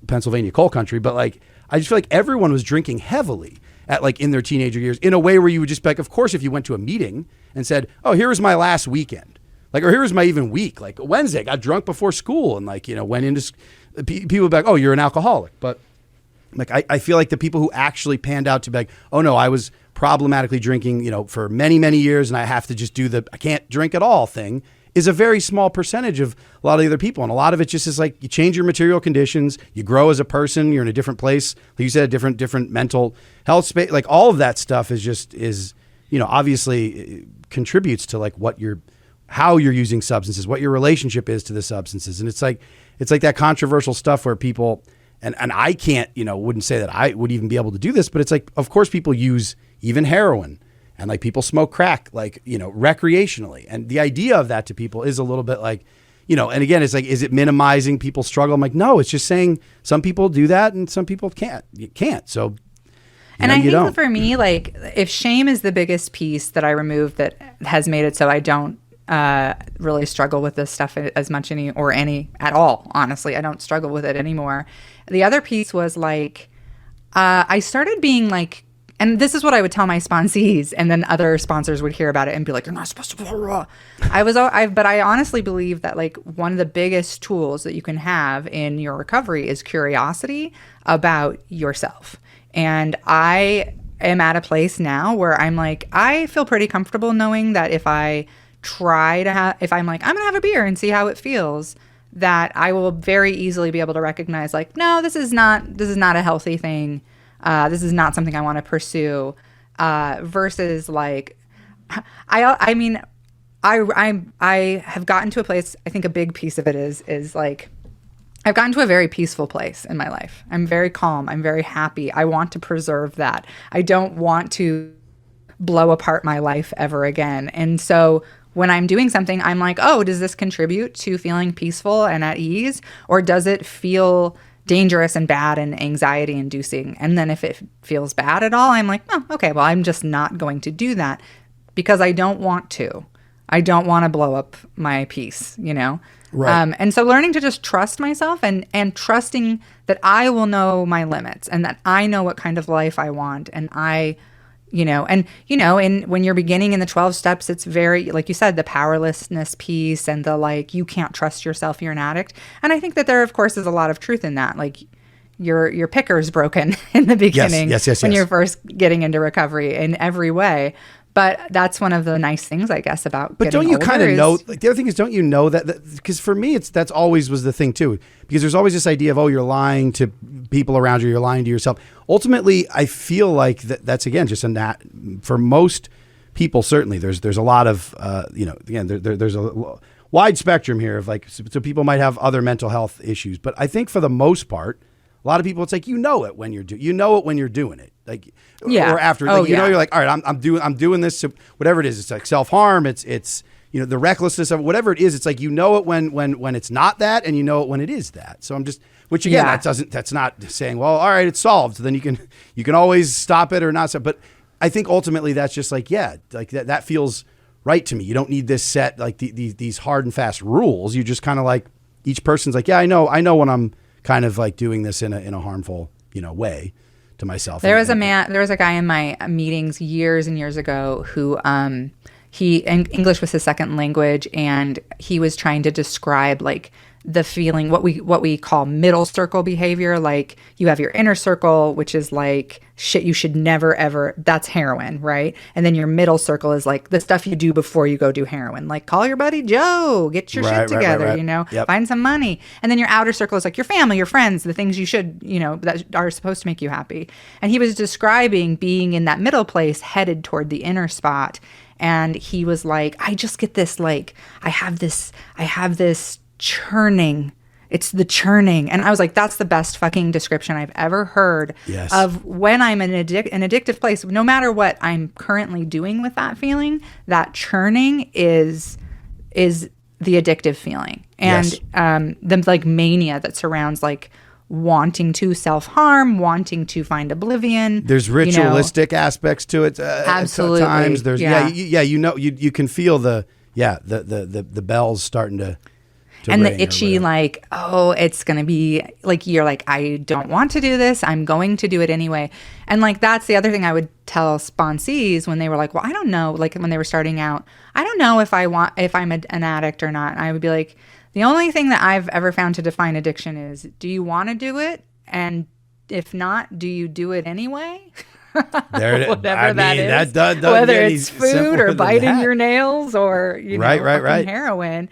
Pennsylvania coal country, but like, I just feel like everyone was drinking heavily at like in their teenager years in a way where you would just be like, of course, if you went to a meeting and said, oh, here was my last weekend, like, or here was my even week, like Wednesday, I got drunk before school and like, went into, people would be like, oh, you're an alcoholic. But like, I feel like the people who actually panned out to be like, oh no, I was problematically drinking, for many, many years and I have to just do I can't drink at all thing, is a very small percentage of a lot of the other people. And a lot of it just is like, you change your material conditions, you grow as a person, you're in a different place. Like you said, a different mental health space, like all of that stuff is, obviously contributes to like how you're using substances, what your relationship is to the substances. And it's like that controversial stuff where people, and I can't, wouldn't say that I would even be able to do this, but it's like, of course people use even heroin. And like people smoke crack, like, recreationally. And the idea of that to people is a little bit like, and again, it's like, is it minimizing people's struggle? I'm like, no, it's just saying some people do that and some people can't. You can't. So
And
I
think
don't.
for me, like, if shame is the biggest piece that I removed that has made it so I don't really struggle with this stuff as much any at all. Honestly, I don't struggle with it anymore. The other piece was like, I started being like, and this is what I would tell my sponsees, and then other sponsors would hear about it and be like, "You're not supposed to." But I honestly believe that like one of the biggest tools that you can have in your recovery is curiosity about yourself. And I am at a place now where I'm like, I feel pretty comfortable knowing that if I if I'm like, I'm gonna have a beer and see how it feels, that I will very easily be able to recognize like, no, this is not a healthy thing. This is not something I want to pursue. Versus like, I mean, I have gotten to a place. I think a big piece of it is like, I've gotten to a very peaceful place in my life. I'm very calm. I'm very happy. I want to preserve that. I don't want to blow apart my life ever again. And so when I'm doing something, I'm like, oh, does this contribute to feeling peaceful and at ease? Or does it feel dangerous and bad and anxiety inducing? And then if it feels bad at all, I'm like, oh, okay, well, I'm just not going to do that because I don't want to. I don't want to blow up my peace, you know?
Right.
And so learning to just trust myself and trusting that I will know my limits and that I know what kind of life I want. And when you're beginning in the 12 steps, it's very, like you said, the powerlessness piece and the like, you can't trust yourself, you're an addict. And I think that there, of course, is a lot of truth in that. Like your picker's broken in the beginning when you're first getting into recovery in every way. But that's one of the nice things, I guess, about
But
getting
don't you
older
kind of know, like the other thing is, don't you know that, because for me, that's always was the thing too, because there's always this idea of, oh, you're lying to people around you, you're lying to yourself. Ultimately, I feel like that's again, just for most people, certainly there's a lot of, again, there's a wide spectrum here of like, so people might have other mental health issues, but I think for the most part, a lot of people, it's like, you know it when you're doing it. Like,
yeah.
Or after, like, you're like, all right, I'm doing this. So whatever it is, it's like self-harm. It's the recklessness of whatever it is. It's like, you know it when it's not that, and you know it when it is that. So I'm just, which again, that's not saying, well, all right, it's solved. So then you can always stop it or not stop. But I think ultimately that's just like, yeah, like that feels right to me. You don't need this set, like these hard and fast rules. You just kind of like, each person's like, yeah, I know when I'm kind of like doing this in a harmful, way to myself. There was
a guy in my meetings years and years ago who, English was his second language, and he was trying to describe like the feeling, what we call middle circle behavior. Like you have your inner circle, which is like shit you should never ever, that's heroin, right? And then your middle circle is like the stuff you do before you go do heroin, like call your buddy Joe, get your shit together,
right.
Find some money. And then your outer circle is like your family, your friends, the things you should, that are supposed to make you happy. And he was describing being in that middle place headed toward the inner spot. And he was like, I just get this, like, I have this churning. It's the churning. And I was like, that's the best fucking description I've ever heard of when I'm in an addictive place. No matter what I'm currently doing with that feeling, that churning is the addictive feeling. And the like mania that surrounds like wanting to self-harm, wanting to find oblivion.
There's ritualistic aspects to it.
Absolutely.
At times there's you can feel the bells starting to
and the itchy, like, oh, it's going to be like, you're like, I don't want to do this. I'm going to do it anyway. And like, that's the other thing I would tell sponsees when they were like, well, I don't know. Like when they were starting out, I don't know if I'm an addict or not. And I would be like, the only thing that I've ever found to define addiction is, do you want to do it? And if not, do you do it anyway? Whatever that is. Whether it's food or biting your nails or,
right.
heroin.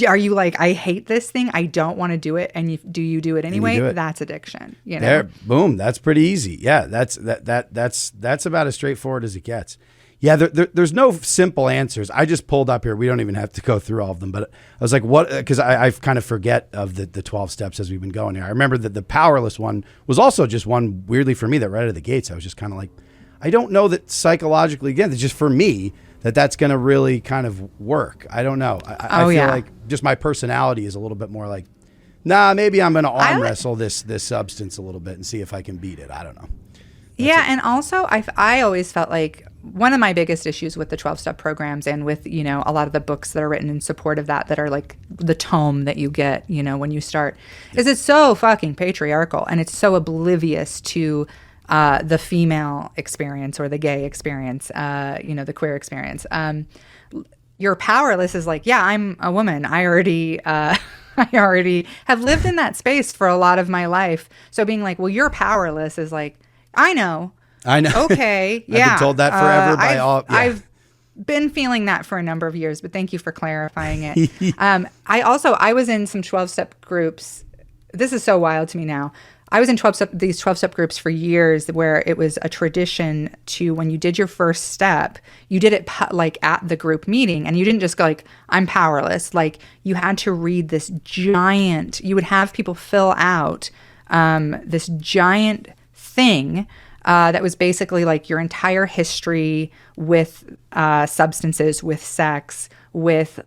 Are you like, I hate this thing, I don't want to do it, and do you do it anyway? That's addiction.
There, boom. That's pretty easy. Yeah, that's about as straightforward as it gets. Yeah, there's no simple answers. I just pulled up here. We don't even have to go through all of them. But I was like, what? Because I kind of forget of the 12 steps as we've been going here. I remember that the powerless one was also just one, weirdly for me, that right out of the gates, I was just kind of like, I don't know that psychologically, again, it's just for me, that's going to really kind of work. I don't know. I feel like just my personality is a little bit more like, nah, maybe I'm going to arm wrestle this substance a little bit and see if I can beat it. I don't know.
Yeah, and also I always felt like one of my biggest issues with the 12-step programs and with, you know, a lot of the books that are written in support of that are like the tome that you get, you know, when you start, is it's so fucking patriarchal and it's so oblivious to the female experience or the gay experience, you know, the queer experience. You're powerless is like, yeah, I'm a woman. I already have lived in that space for a lot of my life. So being like, well, you're powerless is like, I know. Okay. Yeah.
I've been told that forever by all. Yeah.
I've been feeling that for a number of years, but thank you for clarifying it. I was in some 12-step groups. This is so wild to me now. I was in these 12-step groups for years where it was a tradition to, when you did your first step, you did it like at the group meeting, and you didn't just go like, I'm powerless. Like you had to read this giant, you would have people fill out this giant thing that was basically like your entire history with substances, with sex, with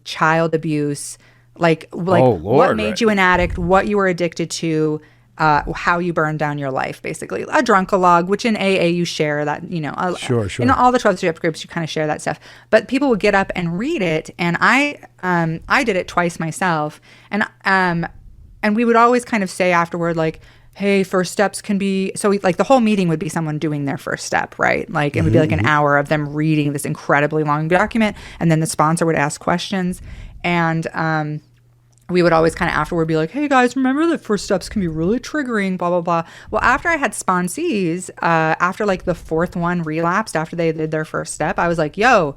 child abuse, like what made you an addict, what you were addicted to, how you burned down your life, basically. A drunkalog, which in AA you share that, you know.
Sure.
In all the 12-step groups, you kind of share that stuff. But people would get up and read it, and I did it twice myself, and we would always kind of say afterward, like, hey, first steps can be, so like the whole meeting would be someone doing their first step, right? Like it would be like an hour of them reading this incredibly long document, and then the sponsor would ask questions, and we would always kind of afterward be like, hey guys, remember that first steps can be really triggering, blah, blah, blah. Well, after I had sponsees, after like the fourth one relapsed, after they did their first step, I was like, yo,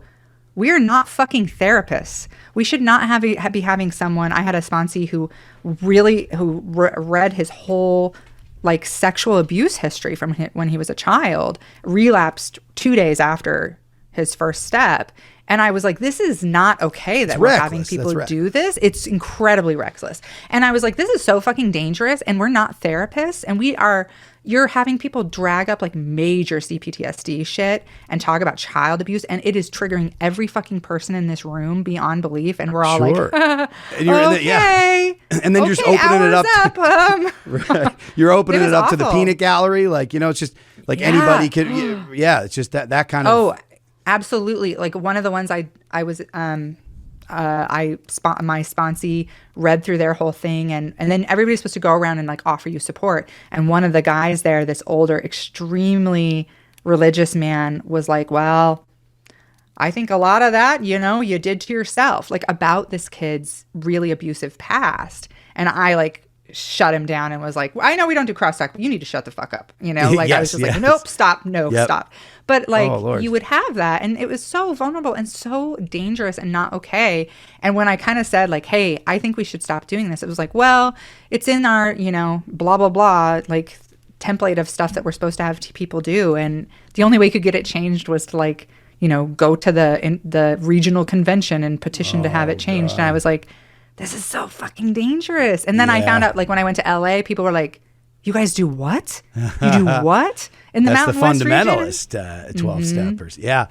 we are not fucking therapists. We should not be having someone. I had a sponsee who read his whole like sexual abuse history from when he was a child, relapsed 2 days after his first step. And I was like, this is not okay that we're having people do this. It's incredibly reckless. And I was like, this is so fucking dangerous. And we're not therapists. And you're having people drag up like major CPTSD shit and talk about child abuse. And it is triggering every fucking person in this room beyond belief. And we're all like,
and you're okay. And then you're just opening it up. Right. You're opening it up to the peanut gallery. Like, you know, it's just like anybody could. Yeah. It's just that kind of.
Oh, absolutely. Like one of the ones my sponsee read through their whole thing, and then everybody's supposed to go around and like offer you support. And one of the guys there, this older, extremely religious man, was like, well, I think a lot of that, you know, you did to yourself, like about this kid's really abusive past. And I like shut him down and was like, I know we don't do crosstalk, but you need to shut the fuck up. You know, like I was just like, nope, stop, stop. But like you would have that, and it was so vulnerable and so dangerous and not okay. And when I kind of said like, hey, I think we should stop doing this, it was like, well, it's in our, you know, blah, blah, blah, like template of stuff that we're supposed to have people do. And the only way you could get it changed was to like, you know, go to the regional convention and petition to have it changed. God. And I was like, this is so fucking dangerous. And then I found out, like, when I went to LA, people were like, you guys do what? You do what? In the Mountain West region?
That's the fundamentalist 12-steppers. Yeah.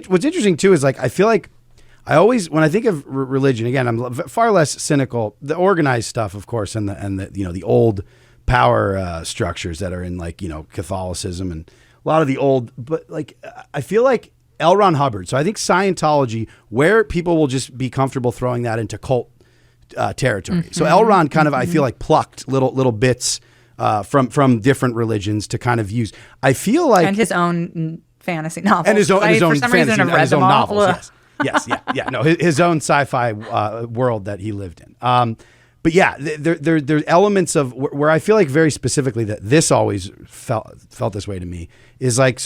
What's interesting, too, is, like, I feel like I always, when I think of religion, again, I'm far less cynical. The organized stuff, of course, and the you know, the old power structures that are in, like, you know, Catholicism and a lot of the old, but, like, I feel like L. Ron Hubbard. So I think Scientology, where people will just be comfortable throwing that into cult territory. So L. Ron kind of, I feel like, plucked little bits from different religions to kind of use. I feel like,
and his own fantasy novels,
and his own fantasy,
and
his own novels. Yes. No, his own sci-fi world that he lived in. But yeah, there's elements of where I feel like very specifically that this always felt this way to me is like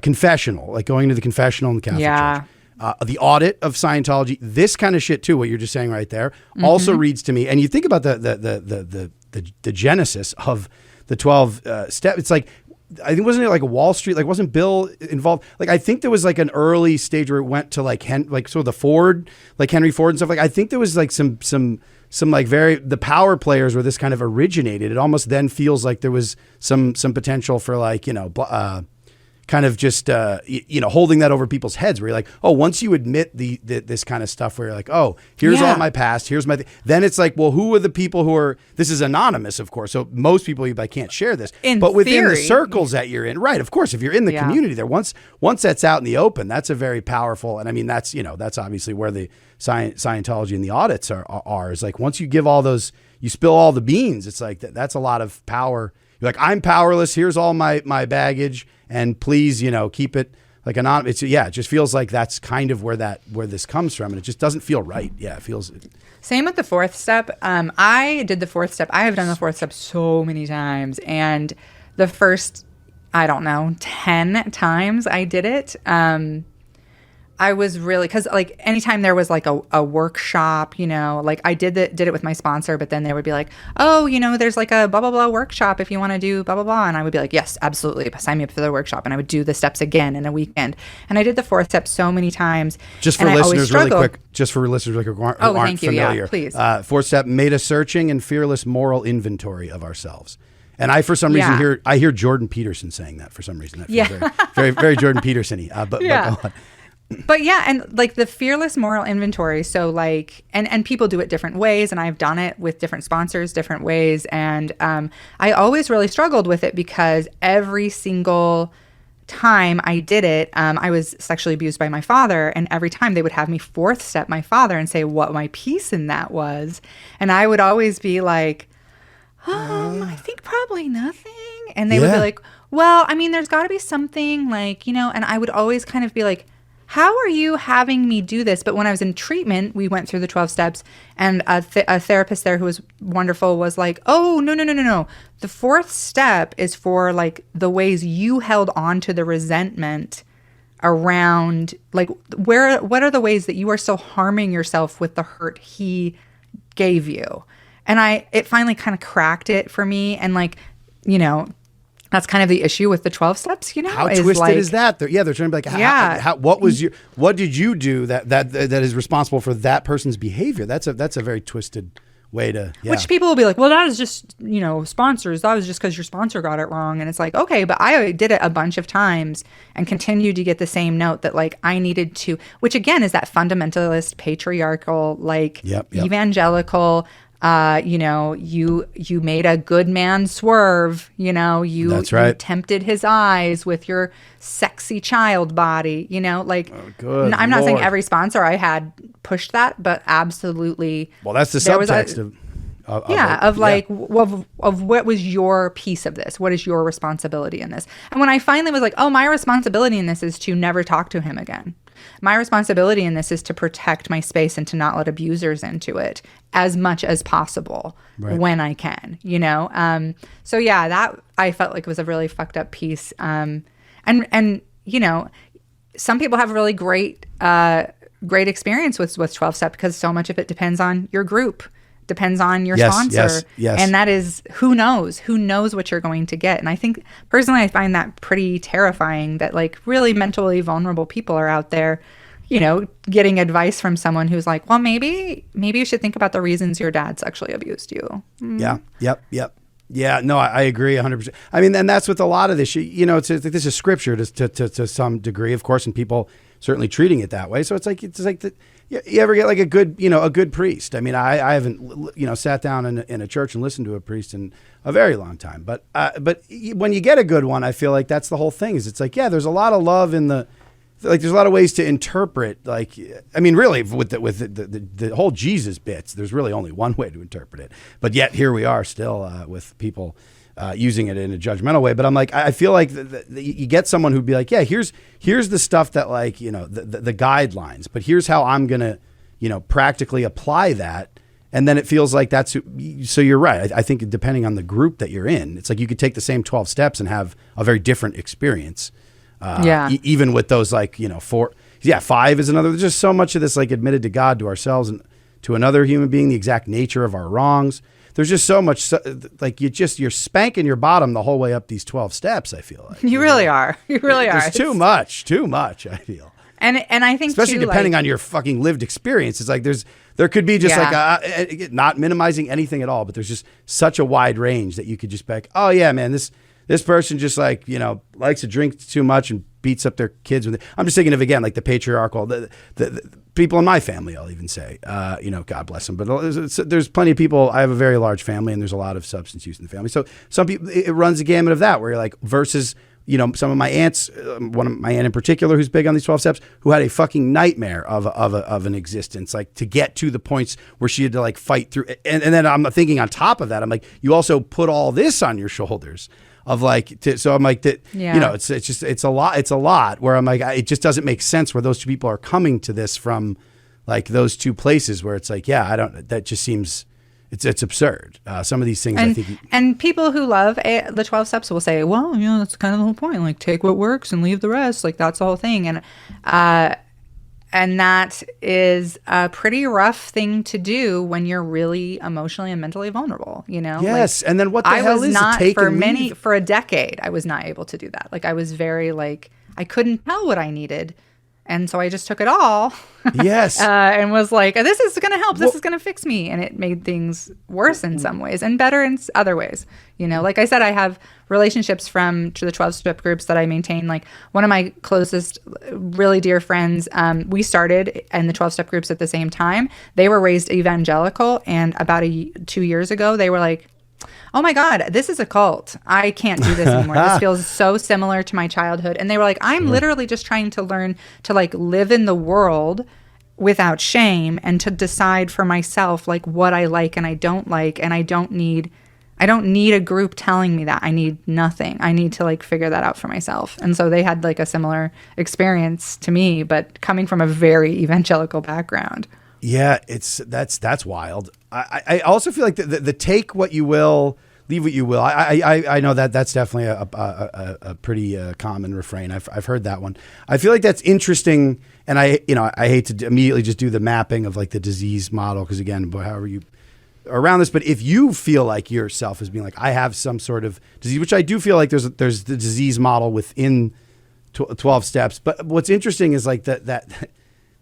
confessional, like going to the confessional in the Catholic Church. The audit of Scientology, this kind of shit too, what you're just saying right there, also reads to me. And you think about the genesis of the 12 step. It's like, I think, wasn't it like a Wall Street? Like, wasn't Bill involved? Like, I think there was like an early stage where it went to like the Ford, like Henry Ford and stuff. Like, I think there was like some like the power players where this kind of originated. It almost then feels like there was some potential for, like, you know, kind of just, holding that over people's heads where you're like, oh, once you admit this kind of stuff where you're like, oh, here's all my past, here's my, then it's like, well, who are the people who are, this is anonymous, of course. So most people, I can't share this, but within the circles that you're in, right. Of course, if you're in the community there, once that's out in the open, that's a very powerful, and I mean, that's obviously where the Scientology and the audits are is like, once you give all those, you spill all the beans, it's like, that's a lot of power. You're like, I'm powerless. Here's all my baggage. And please, keep it like anonymous. It just feels like that's kind of where this comes from. And it just doesn't feel right. Yeah, it feels.
Same with the fourth step. I did the fourth step. I have done the fourth step so many times. And the first, 10 times I did it. I was really, because like anytime there was like a workshop, like I did it with my sponsor, but then they would be like, oh, there's like a blah, blah, blah workshop if you want to do blah, blah, blah. And I would be like, yes, absolutely. Sign me up for the workshop. And I would do the steps again in a weekend. And I did the fourth step so many times.
Just for listeners really quick who aren't familiar.
Yeah, please.
Fourth step, made a searching and fearless moral inventory of ourselves. And I, for some reason, hear Jordan Peterson saying that for some reason. That feels very, very, very Jordan Peterson-y. But go on.
But yeah, and like the fearless moral inventory. So like, and people do it different ways, and I've done it with different sponsors, different ways. And I always really struggled with it because every single time I did it, I was sexually abused by my father. And every time they would have me fourth step my father and say what my piece in that was. And I would always be like, I think probably nothing. And they would be like, well, I mean, there's got to be something like, and I would always kind of be like, how are you having me do this? But when I was in treatment, we went through the 12 steps, and a therapist there who was wonderful was like, oh, no. The fourth step is for like the ways you held on to the resentment around, like, what are the ways that you are still harming yourself with the hurt he gave you? And it finally kind of cracked it for me. And like, that's kind of the issue with the 12 steps,
How twisted is that? They're trying to be like, what did you do that is responsible for that person's behavior? That's a very twisted way to,
Which people will be like, well, that is just, sponsors. That was just because your sponsor got it wrong. And it's like, okay, but I did it a bunch of times and continued to get the same note that like I needed to, which again is that fundamentalist, patriarchal, like evangelical, you made a good man swerve, you tempted his eyes with your sexy child body, I'm not saying every sponsor I had pushed that, but absolutely.
Well, that's the subtext
of what was your piece of this? What is your responsibility in this? And when I finally was like, oh, my responsibility in this is to never talk to him again. My responsibility in this is to protect my space and to not let abusers into it as much as possible when I can, So yeah, that I felt like was a really fucked up piece. And some people have a really great experience with 12 step because so much of it depends on your group. Depends on your sponsor. Yes. And that is, who knows what you're going to get. And I think personally, I find that pretty terrifying that like really mentally vulnerable people are out there, getting advice from someone who's like, well, maybe you should think about the reasons your dad sexually abused you.
Yeah. Yep. Yeah, no, I agree 100%. I mean, and that's with a lot of this, this is scripture to some degree, of course, and people certainly treating it that way. So it's like you ever get like a good priest? I mean, I haven't, sat down in a church and listened to a priest in a very long time. But when you get a good one, I feel like that's the whole thing. Is it's like, there's a lot of love in there's a lot of ways to interpret. Like, I mean, really, with the whole Jesus bits, there's really only one way to interpret it. But yet here we are still with people using it in a judgmental way. But I'm like, I feel like you get someone who'd be like, here's the stuff that like, the guidelines, but here's how I'm going to, practically apply that. And then it feels like so you're right. I think depending on the group that you're in, it's like you could take the same 12 steps and have a very different experience. Even with those like, 5 is another, there's just so much of this like admitted to God, to ourselves and to another human being, the exact nature of our wrongs. There's just so much, like you're spanking your bottom the whole way up these 12 steps. I feel like
you really are. You really are.
It's too much. I feel.
And I think
especially depending on your fucking lived experience, it's like there could be just like not minimizing anything at all, but there's just such a wide range that you could just be like, oh yeah, man, this This person just like, likes to drink too much and beats up their kids with it. I'm just thinking of, again, like the patriarchal, the people in my family, I'll even say, God bless them. But there's plenty of people. I have a very large family and there's a lot of substance use in the family. So some people, it runs the gamut of that where you're like, versus, some of my aunts, one of my aunt in particular, who's big on these 12 steps, who had a fucking nightmare of an existence, like to get to the points where she had to like fight through. And then I'm thinking on top of that, I'm like, you also put all this on your shoulders of like, so I'm like that, it's a lot where I'm like, it just doesn't make sense where those two people are coming to this from like those two places where it's like, that just seems, it's absurd. Some of these things, I think. And
people who love the 12 steps will say, well, that's kind of the whole point. Like, take what works and leave the rest. Like, that's the whole thing. And that is a pretty rough thing to do when you're really emotionally and mentally vulnerable,
Yes. Like, and then what the hell is it? Take and leave?
For a decade, I was not able to do that. Like, I was very I couldn't tell what I needed. And so I just took it all.
Yes.
And was like, this is going to help. This is going to fix me. And it made things worse in some ways and better in other ways. Like I said, I have relationships from the 12-step groups that I maintain. Like one of my closest, really dear friends, we started in the 12-step groups at the same time. They were raised evangelical. And about 2 years ago, they were like, oh my God, this is a cult. I can't do this anymore. This feels so similar to my childhood. And they were like, I'm literally just trying to learn to like live in the world without shame and to decide for myself like what I like and I don't like. And I don't need a group telling me that. I need nothing. I need to like figure that out for myself. And so they had like a similar experience to me, but coming from a very evangelical background.
Yeah, that's wild. I also feel like the take what you will, leave what you will. I know that's definitely a pretty common refrain. I've heard that one. I feel like that's interesting, and I hate to immediately just do the mapping of like the disease model because again, however you are around this, but if you feel like yourself as being like I have some sort of disease, which I do feel like there's the disease model within 12 steps. But what's interesting is like that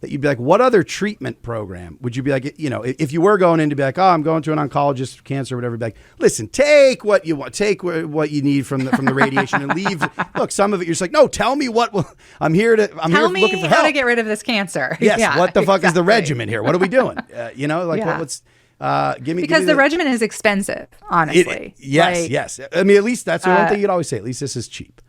you'd be like, what other treatment program would you be like, if you were going in to be like, oh, I'm going to an oncologist for cancer or whatever, be like, listen, take what you want, take what you need from the radiation and leave. Look, some of it, you're just like, no, tell me I'm here looking for help.
Tell me how to get rid of this cancer.
Yes. Yeah, what the fuck is the regimen here? What are we doing? What's, give me.
Because the regimen is expensive, honestly.
Yes. I mean, at least that's the one thing you'd always say. At least this is cheap.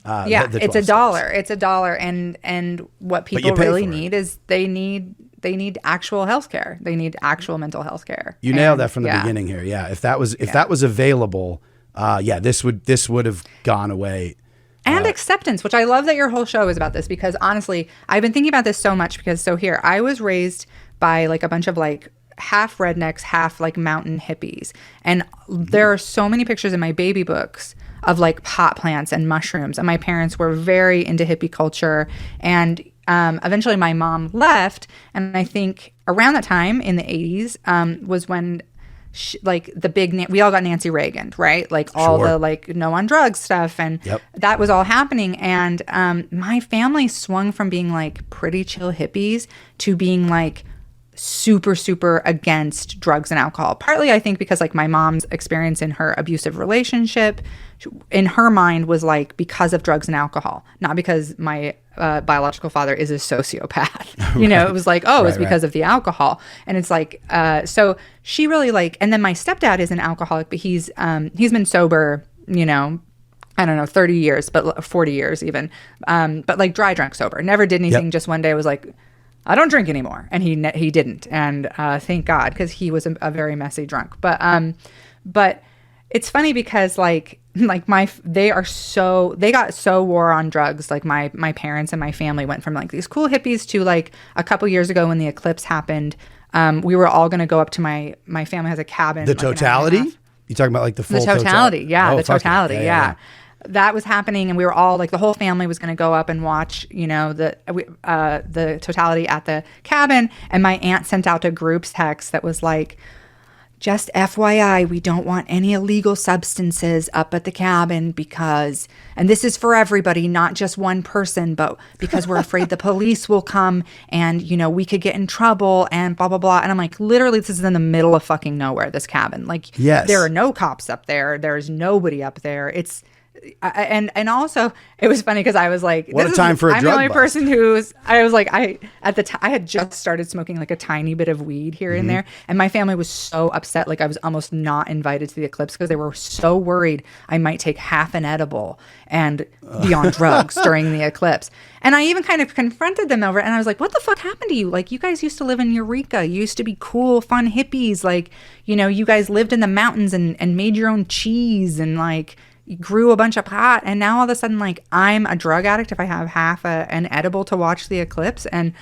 It's $1. It's $1, and what people really need is they need actual health care. They need actual mental health care.
You nailed that from the beginning here. Yeah, if that was available, this would have gone away.
And acceptance, which I love that your whole show is about this because honestly, I've been thinking about this so much because here I was raised by like a bunch of like half rednecks, half like mountain hippies, and there are so many pictures in my baby books of like pot plants and mushrooms. And my parents were very into hippie culture. And eventually my mom left. And I think around that time in the 80s was when we all got Nancy Reagan, right? Like all the like no on drugs stuff. And that was all happening. And my family swung from being like pretty chill hippies to being like super, super against drugs and alcohol. Partly, I think, because like my mom's experience in her abusive relationship, in her mind was like because of drugs and alcohol, not because my biological father is a sociopath. It was like, it was because of the alcohol. And it's like, so she really like, and then my stepdad is an alcoholic, but he's been sober, I don't know, 30 years, but 40 years even. But like dry drunk sober, never did anything. Just one day was like, I don't drink anymore. And he didn't. And thank God, because he was a very messy drunk. But it's funny because they got so war on drugs. Like my parents and my family went from like these cool hippies to like a couple years ago when the eclipse happened. We were all going to go up to my family has a cabin.
The totality? You talking about like the full
totality? Yeah, the totality. Yeah. That was happening, and we were all like the whole family was going to go up and watch, the totality at the cabin. And my aunt sent out a group text that was like, just FYI, we don't want any illegal substances up at the cabin because, and this is for everybody, not just one person, but because we're afraid the police will come and, we could get in trouble and blah, blah, blah. And I'm like, literally, this is in the middle of fucking nowhere, this cabin. Like, there are no cops up there. There's nobody up there. And also it was funny because I was like,
what a time for a
I'm
drug
the only
bust.
person I had just started smoking like a tiny bit of weed here and there, and my family was so upset, like I was almost not invited to the eclipse because they were so worried I might take half an edible and be on drugs during the eclipse. And I even kind of confronted them over it, and I was like, what the fuck happened to you? Like, you guys used to live in Eureka. You used to be cool, fun hippies. Like, you know, you guys lived in the mountains and made your own cheese and like grew a bunch of pot. And now all of a sudden, like, I'm a drug addict if I have half an edible to watch the eclipse. And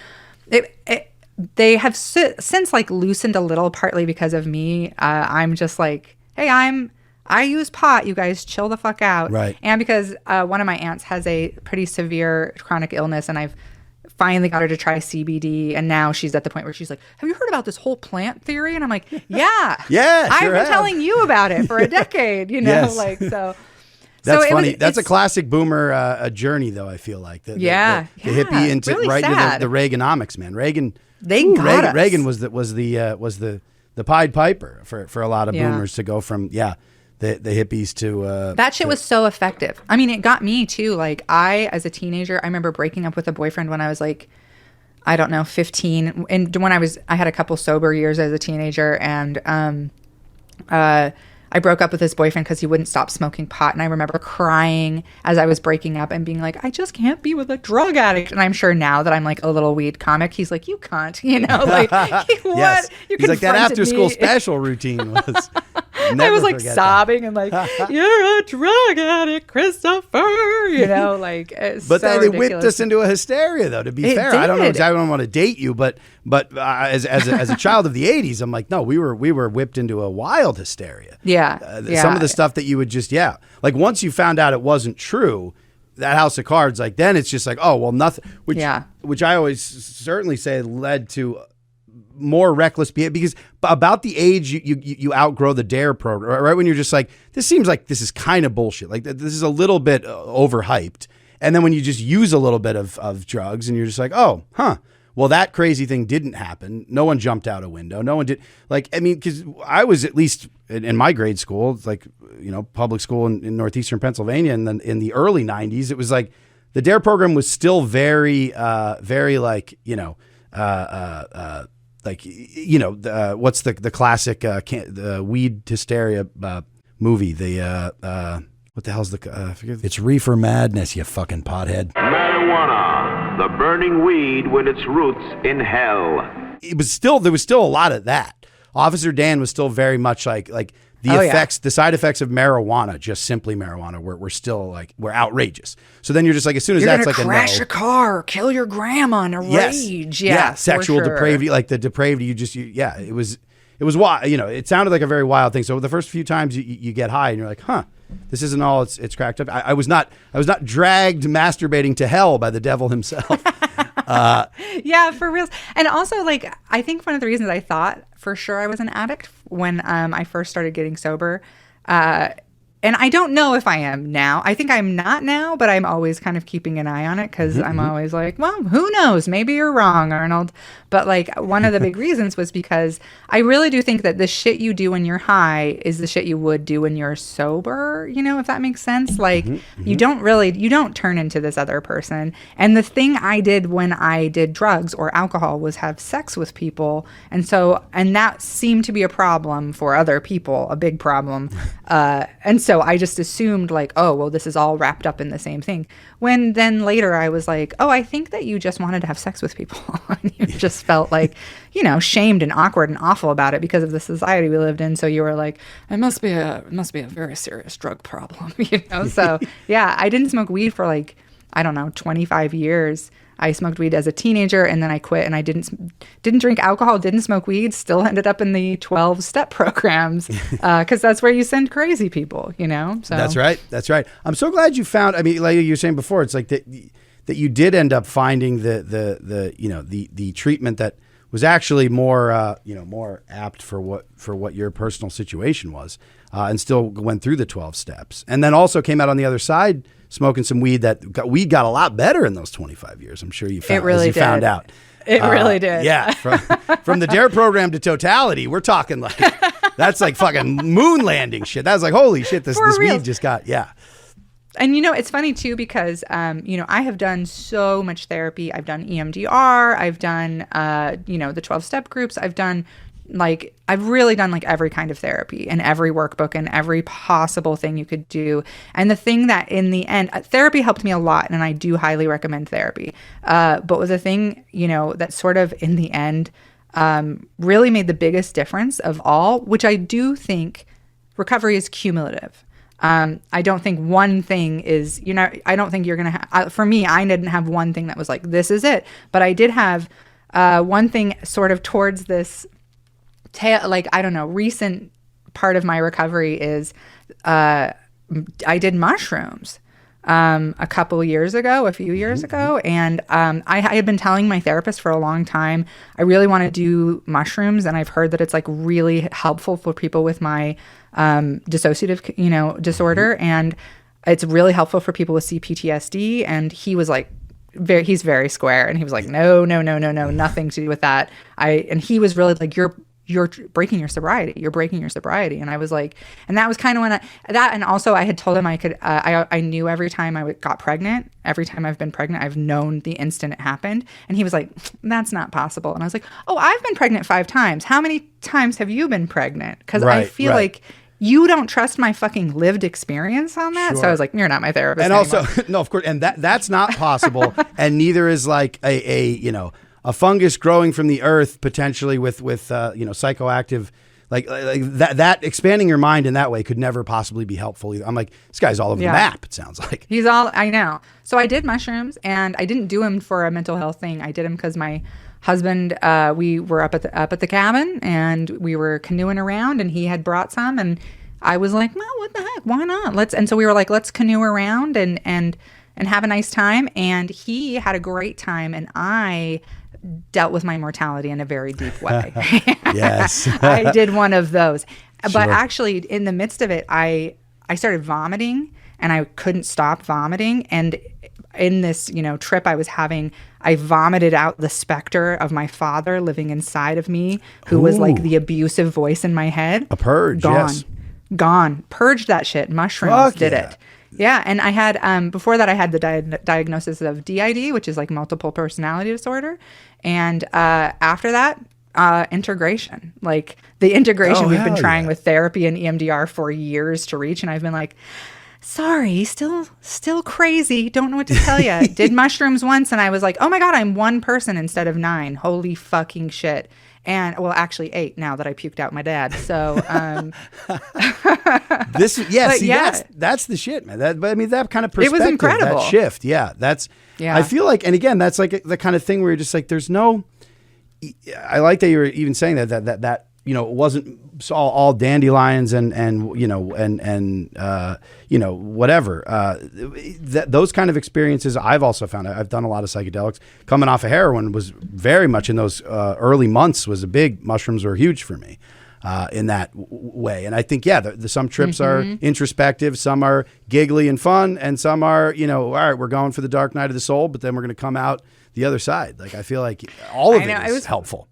they have since like loosened a little, partly because of me. I'm just like, hey, I use pot. You guys chill the fuck out.
Right.
And because one of my aunts has a pretty severe chronic illness, and I've finally got her to try CBD, and now she's at the point where she's like, have you heard about this whole plant theory? And I'm like, yeah.
Yeah,
I've
sure
been
have.
telling you about it for a decade, you know,
Yes.
like, so.
That's
So
funny. That's a
it's-
classic boomer journey, though. I feel like the hippie into
really
right
sad.
into the Reaganomics, man. Reagan
got us.
Reagan was the Pied Piper for a lot of
Yeah.
boomers to go from the hippies to
That shit was so effective. I mean, it got me too. Like, as a teenager, I remember breaking up with a boyfriend when I was like, I don't know, 15. And when I had a couple sober years as a teenager, and I broke up with this boyfriend because he wouldn't stop smoking pot. And I remember crying as I was breaking up and being like, I just can't be with a drug addict. And I'm sure now that I'm like a little weed comic, he's like, you cunt, you know, like, what?
Yes.
You
He's like, that
confronted
after school
me.
special routine was.
I was like sobbing and like, you're a drug addict, Christopher, you know, like, it's
But
so
they whipped
ridiculous.
us into a hysteria, though. To be
It
fair, I don't know
did.
exactly. I don't want to date you, but as a child of the '80s, I'm like, no, we were whipped into a wild hysteria.
Yeah,
Some of the stuff that you would just like once you found out it wasn't true, that house of cards, like then it's just like, oh well, nothing. Which I always certainly say led to more reckless behavior, because about the age you outgrow the DARE program, right? When you're just like, this seems like this is kind of bullshit. Like this is a little bit overhyped. And then when you just use a little bit of drugs and you're just like, oh, well, that crazy thing didn't happen. No one jumped out a window. No one did. Like, I mean, because I was at least in my grade school, it's like, you know, public school in northeastern Pennsylvania, and then in the early 90s, it was like the DARE program was still very, very like, you know, like, you know, what's the classic the weed hysteria movie? What the hell's I forget. It's Reefer Madness, you fucking pothead.
Marijuana, the burning weed with its roots in hell.
There was still a lot of that. Officer Dan was still very much like the effects, the side effects of marijuana, just simply marijuana, were still like, were outrageous. So then you're just like, as soon as
You're
that's
gonna
like
crash
a no,
a car, kill your grandma in a rage. Yeah,
sexual
for sure.
depravity, like the depravity. It was wild. You know, it sounded like a very wild thing. So the first few times you get high and you're like, this isn't all it's cracked up. I was not dragged masturbating to hell by the devil himself.
Yeah, for real. And also, like, I think one of the reasons I thought for sure I was an addict when I first started getting sober, and I don't know if I am now. I think I'm not now, but I'm always kind of keeping an eye on it because I'm always like, well, who knows? Maybe you're wrong, Arnold. But like, one of the big reasons was because I really do think that the shit you do when you're high is the shit you would do when you're sober, you know, if that makes sense. Like, you don't turn into this other person. And the thing I did when I did drugs or alcohol was have sex with people. And that seemed to be a problem for other people, a big problem. And so I just assumed like, oh, well, this is all wrapped up in the same thing. When then later I was like, oh, I think that you just wanted to have sex with people. And you just felt like, you know, shamed and awkward and awful about it because of the society we lived in. So you were like, it must be a very serious drug problem, you know? So yeah, I didn't smoke weed for like, I don't know, 25 years. I smoked weed as a teenager and then I quit, and I didn't drink alcohol, didn't smoke weed, still ended up in the 12-step programs because that's where you send crazy people, you know? So
That's right. I'm so glad you found, I mean, like you were saying before, it's like that you did end up finding the treatment that was actually more more apt for what your personal situation was, and still went through the 12 steps, and then also came out on the other side smoking some weed weed got a lot better in those 25 years. I'm sure you found,
it really
as you found out.
It really did.
Yeah, from the DARE program to totality, we're talking like that's like fucking moon landing shit. That was like, holy shit, this
real.
weed just got
And, it's funny, too, because, I have done so much therapy. I've done EMDR. I've done, the 12-step groups. I've really done like every kind of therapy and every workbook and every possible thing you could do. And the thing that in the end, therapy helped me a lot. And I do highly recommend therapy. But the thing, that sort of in the end really made the biggest difference of all, which I do think recovery is cumulative. I don't think one thing is, I don't think you're going to have, for me, I didn't have one thing that was like, this is it. But I did have one thing sort of towards this, recent part of my recovery is I did mushrooms a few years ago. And I had been telling my therapist for a long time, I really want to do mushrooms. And I've heard that it's like really helpful for people with my dissociative, disorder. And it's really helpful for people with CPTSD. And he was like, he's very square. And he was like, no, nothing to do with that. And he was really like, you're breaking your sobriety. You're breaking your sobriety. And I was like, and that was kind of when and also I had told him I could, I knew every time I got pregnant, every time I've been pregnant, I've known the instant it happened. And he was like, that's not possible. And I was like, oh, I've been pregnant 5 times. How many times have you been pregnant? Because I feel like you don't trust my fucking lived experience on that. Sure. So I was like, you're not my therapist
and
anymore.
Also, no, of course. And that's not possible. And neither is like a fungus growing from the earth potentially with psychoactive, like that expanding your mind in that way could never possibly be helpful either. I'm like, this guy's all over the map, it sounds like.
I know. So I did mushrooms, and I didn't do them for a mental health thing. I did them because my husband, we were up at the cabin, and we were canoeing around, and he had brought some, and I was like, well, what the heck? Why not? And so we were like, let's canoe around and have a nice time. And he had a great time, and I dealt with my mortality in a very deep way.
Yes.
I did one of those.
Sure.
But actually, in the midst of it, I started vomiting, and I couldn't stop vomiting. And in this, trip I was having, I vomited out the specter of my father living inside of me, who was like the abusive voice in my head.
A purge, yes.
Gone. Purged that shit. Mushrooms did it. Yeah, and I had, before that, I had the diagnosis of DID, which is like multiple personality disorder. And after that, integration. Like the integration we've been trying with therapy and EMDR for years to reach. And I've been like, sorry, still crazy. Don't know what to tell you. Did mushrooms once, and I was like, oh my God, I'm 1 person instead of 9. Holy fucking shit. And well, actually 8 now that I puked out my dad. So that's the shit, man. That kind of perspective, it was incredible.
That shift, I feel like, and again, that's like the kind of thing where you're just like, there's no. I like that you were even saying that it wasn't all dandelions and whatever. Those kind of experiences I've also found. I've done a lot of psychedelics. Coming off of heroin was very much in those early months was a big. Mushrooms were huge for me in that way. And I think some trips are introspective, some are giggly and fun, and some are all right, we're going for the dark night of the soul, but then we're going to come out the other side. Like I feel like all of it is helpful.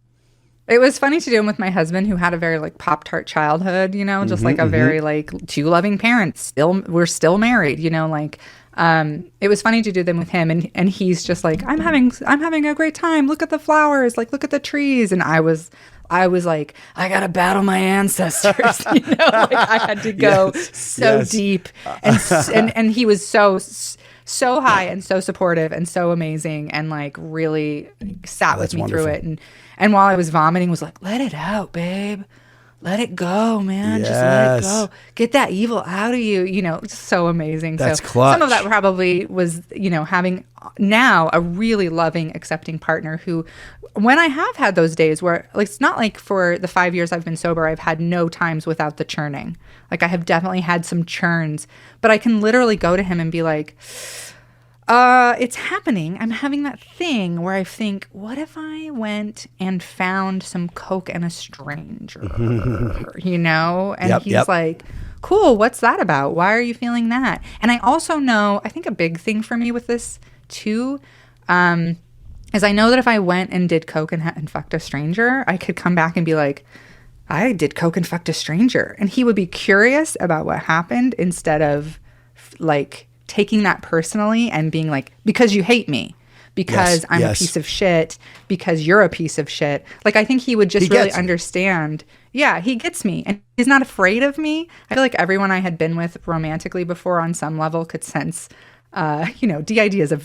It was funny to do them with my husband, who had a very like Pop-Tart childhood, just like a very like 2 loving parents. We're still married, it was funny to do them with him, and he's just like, I'm having a great time. Look at the flowers, like look at the trees, and I was like, I gotta battle my ancestors, like I had to go deep, and he was so high and so supportive and so amazing, and like really sat with me through it, and while I was vomiting was like, let it out, babe. Let it go, man. Just let it go. Get that evil out of you. It's so amazing.
That's clutch.
Some of that probably was, having now a really loving, accepting partner who, when I have had those days where, like, it's not like for the 5 years I've been sober, I've had no times without the churning. Like, I have definitely had some churns, but I can literally go to him and be like, it's happening. I'm having that thing where I think, what if I went and found some Coke and a stranger, And he's like, cool, what's that about? Why are you feeling that? And I also know, I think a big thing for me with this too, is I know that if I went and did Coke and fucked a stranger, I could come back and be like, I did Coke and fucked a stranger. And he would be curious about what happened instead of like taking that personally and being like, because you hate me, because I'm a piece of shit, because you're a piece of shit. Like, I think he would just really understand. Yeah, he gets me. And he's not afraid of me. I feel like everyone I had been with romantically before on some level could sense, DID is a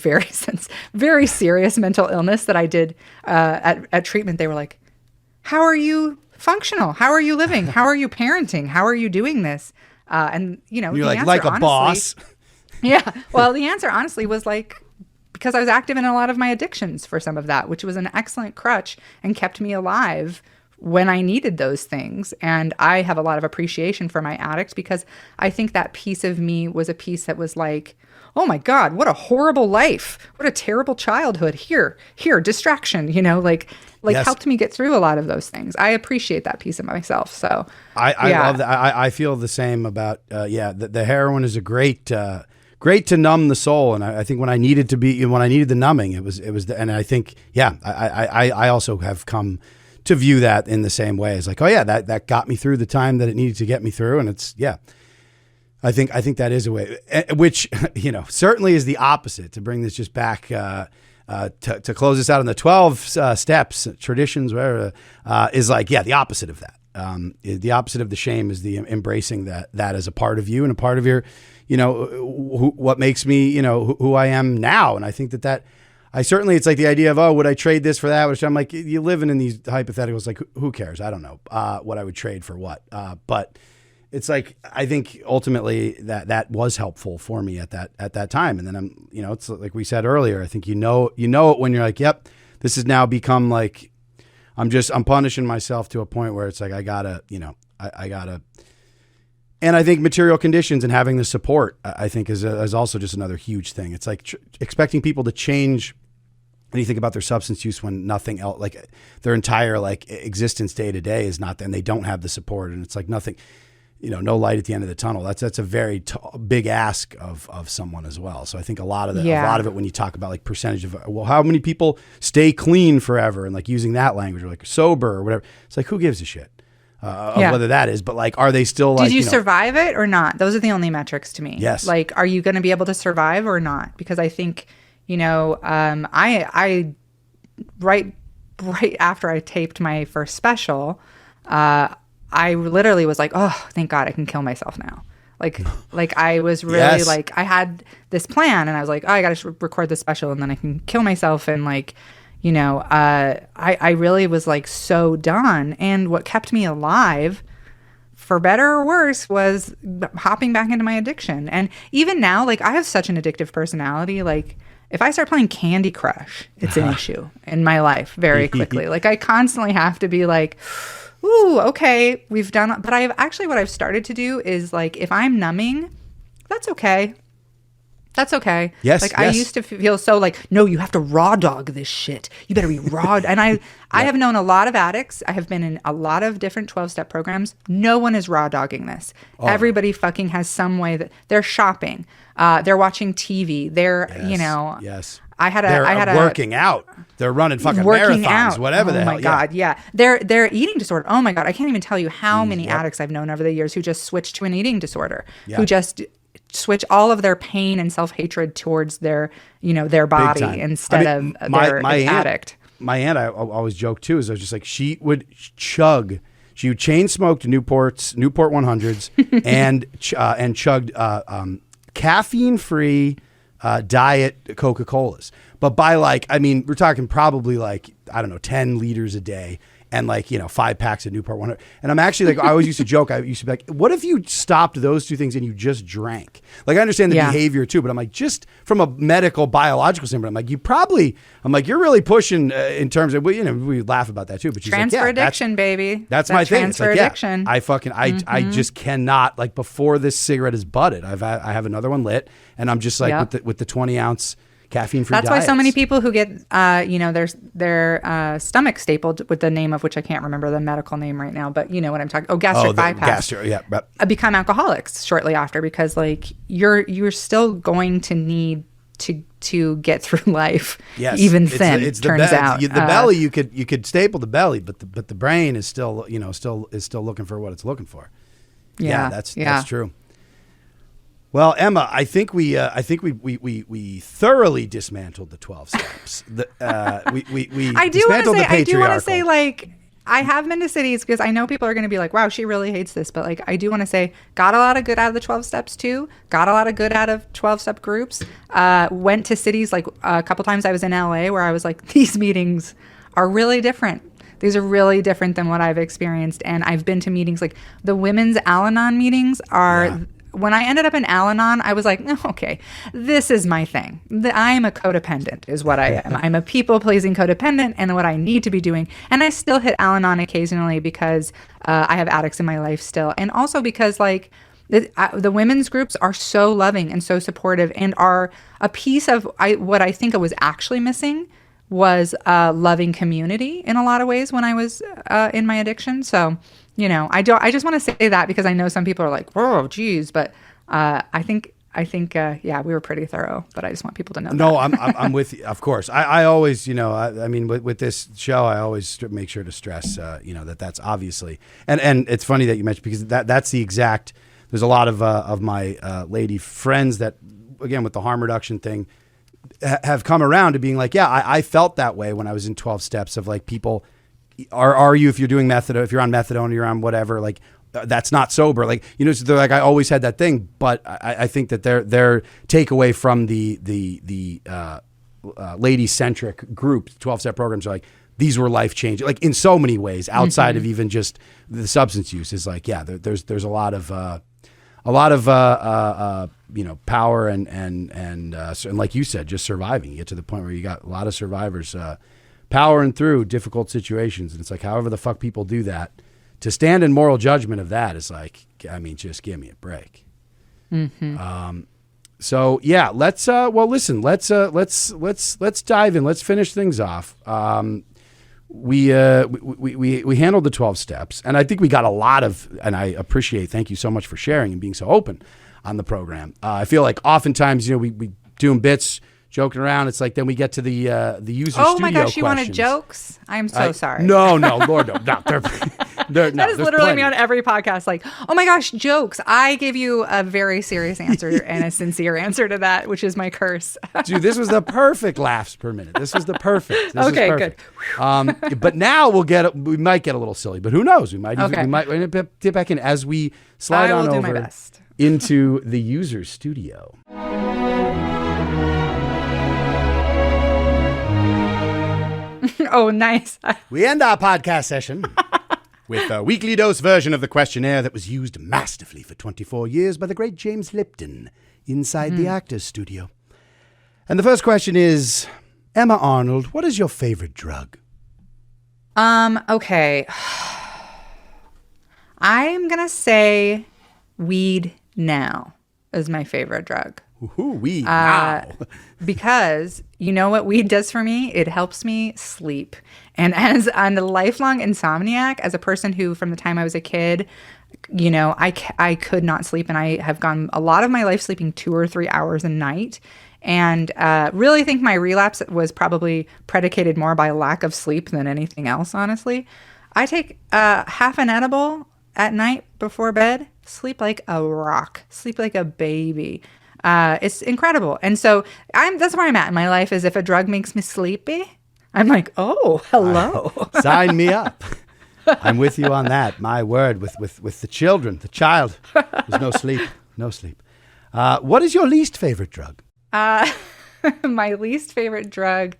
very serious mental illness that I did at treatment. They were like, how are you functional? How are you living? How are you parenting? How are you doing this? And,
You're
the
like
answer,
a
honestly,
boss.
Yeah. Well, the answer honestly was like, because I was active in a lot of my addictions for some of that, which was an excellent crutch and kept me alive when I needed those things. And I have a lot of appreciation for my addict because I think that piece of me was a piece that was like, oh my God, what a horrible life. What a terrible childhood. Here, distraction, helped me get through a lot of those things. I appreciate that piece of myself. So
I love that. I feel the same about, the heroin is a great to numb the soul. And I think when I needed the numbing, it was, and I think, I also have come to view that in the same way as like, oh yeah, that got me through the time that it needed to get me through. And it's, I think that is a way, which, certainly is the opposite, to bring this just back, to close this out on the 12 steps, traditions, whatever, is like, the opposite of that. The opposite of the shame is the embracing that as a part of you and a part of your, what makes me, who I am now. And I think that it's like the idea of, oh, would I trade this for that? Which I'm like, you're living in these hypotheticals, like, who cares? I don't know what I would trade for what. But it's like, I think ultimately that was helpful for me at that time. And then I'm, it's like we said earlier, I think, it when you're like, yep, this has now become like, I'm punishing myself to a point where it's like, I gotta, and I think material conditions and having the support, I think is also just another huge thing. It's like expecting people to change anything about their substance use when nothing else, like their entire like existence day to day is not there, and they don't have the support, and it's like nothing, no light at the end of the tunnel. That's a very big ask of someone as well. So I think a lot of it, when you talk about like percentage of, well, how many people stay clean forever and like using that language or like sober or whatever, it's like, who gives a shit of whether that is, but like, are they still like,
did you survive it or not? Those are the only metrics to me.
Yes.
Like, are you going to be able to survive or not? Because I think, I right after I taped my first special, I literally was like, oh, thank God I can kill myself now. Like I was really like, I had this plan and I was like, oh, I got to record this special and then I can kill myself. And like, I really was like so done. And what kept me alive, for better or worse, was hopping back into my addiction. And even now, like, I have such an addictive personality. Like, if I start playing Candy Crush, it's an issue in my life very quickly. Like, I constantly have to be like, ooh, okay, we've done. But what I've started to do is like, if I'm numbing, that's okay. That's okay.
Yes.
Like, I used to feel so like, no, you have to raw dog this shit. You better be raw. And I have known a lot of addicts. I have been in a lot of different 12-step programs. No one is raw dogging this. Oh. Everybody fucking has some way that they're shopping. They're watching TV. They're,
Yes.
I had a
working out. They're running fucking marathons, whatever the hell.
Oh my God, yeah. Their eating disorder. Oh my God, I can't even tell you how many addicts I've known over the years who just switched to an eating disorder, who just switch all of their pain and self-hatred towards their body instead of their addict.
My aunt, I always joke too, is I was just like, she would chain smoke Newport 100s and chugged caffeine-free diet Coca-Colas. But by we're talking probably 10 liters a day and 5 packs of Newport 100. And I'm actually I always used to joke, I used to be like, what if you stopped those two things and you just drank? Like, I understand the behavior too, but I'm like, just from a medical, biological standpoint, I'm like, you're really pushing in terms of, we laugh about that too, but she's
transfer addiction, baby.
That's my thing.
Transfer addiction.
I just cannot, before this cigarette is butted, I have another one lit and I'm just with the 20 ounce caffeine-free
That's
diets.
why so many people who get, their stomach stapled with the name of which I can't remember the medical name right now, but you know what I'm talking. Gastric bypass. Become alcoholics shortly after because you're still going to need to get through life. Yes, even thin. It's turns out
the belly you could staple the belly, but the brain is still looking for what it's looking for. Yeah, that's true. Well, Emma, I think we thoroughly dismantled the 12 steps. We
I do want
dismantled the patriarchal.
I do want to say, like, I have been to cities because I know people are going to be like, wow, she really hates this. But like, I do want to say, got a lot of good out of the 12 steps too. Got a lot of good out of 12 step groups. Went to cities, like a couple times I was in LA where I was like, these meetings are really different. These are really different than what I've experienced. And I've been to meetings like the women's Al-Anon meetings are... Yeah. When I ended up in Al-Anon, I was like, oh, okay, this is my thing. I am a codependent is what I am. I'm a people-pleasing codependent and what I need to be doing. And I still hit Al-Anon occasionally because I have addicts in my life still. And also because, like, the women's groups are so loving and so supportive and are a piece of what I think I was actually missing was loving community in a lot of ways when I was in my addiction. So... You know, I just want to say that because I know some people are like, "Oh, geez," but I think, yeah, we were pretty thorough. But I just want people to know.
No,
that.
I'm with you. Of course, I always, you know, I mean, with this show, I always make sure to stress, you know, that's obviously, and it's funny that you mentioned because that's the exact. There's a lot of my lady friends that, again, with the harm reduction thing, have come around to being like, yeah, I felt that way when I was in 12 steps of like people. Are you, if you're doing methadone, if you're on methadone, you're on whatever, like that's not sober. Like, you know, so they're like, I always had that thing, but I think that their takeaway from the lady centric group, 12-step programs are like, these were life changing, like in so many ways outside of even just the substance use is like, yeah, there's a lot of you know, power and like you said, just surviving. You get to the point where you got a lot of survivors, powering through difficult situations. And it's like, however the fuck people do that, to stand in moral judgment of that is like, I mean, just give me a break. Mm-hmm. So yeah, let's listen, let's dive in. Let's finish things off. We handled the 12 steps, and I think we got a lot of, and I appreciate, thank you so much for sharing and being so open on the program. I feel like oftentimes, you know, we doing bits, joking around. It's like then we get to the user studio.
Oh my gosh, you
questions.
wanted jokes? I'm so sorry.
No, Lord, no.
That is literally me on every podcast. Like, oh my gosh, jokes. I gave you a very serious answer and a sincere answer to that, which is my curse.
Dude, this was the perfect laughs per minute. This was the perfect.
Okay, good.
But now we might get a little silly, but who knows? We might dip back in as we slide on over into the user studio.
Oh, nice.
We end our podcast session with a weekly dose version of the questionnaire that was used masterfully for 24 years by the great James Lipton inside the Actors Studio. And the first question is, Emma Arnold, what is your favorite drug?
Okay. I'm going to say weed now is my favorite drug.
Weed now.
Because you know what weed does for me? It helps me sleep. And as a lifelong insomniac, as a person who from the time I was a kid, you know, I could not sleep. And I have gone a lot of my life sleeping 2 or 3 hours a night. And really think my relapse was probably predicated more by lack of sleep than anything else, honestly. I take half an edible at night before bed, sleep like a rock, sleep like a baby. It's incredible. And so that's where I'm at in my life is if a drug makes me sleepy, I'm like, oh, hello.
Sign me up. I'm with you on that. My word, with the children, the child, there's no sleep. What is your least favorite drug?
My least favorite drug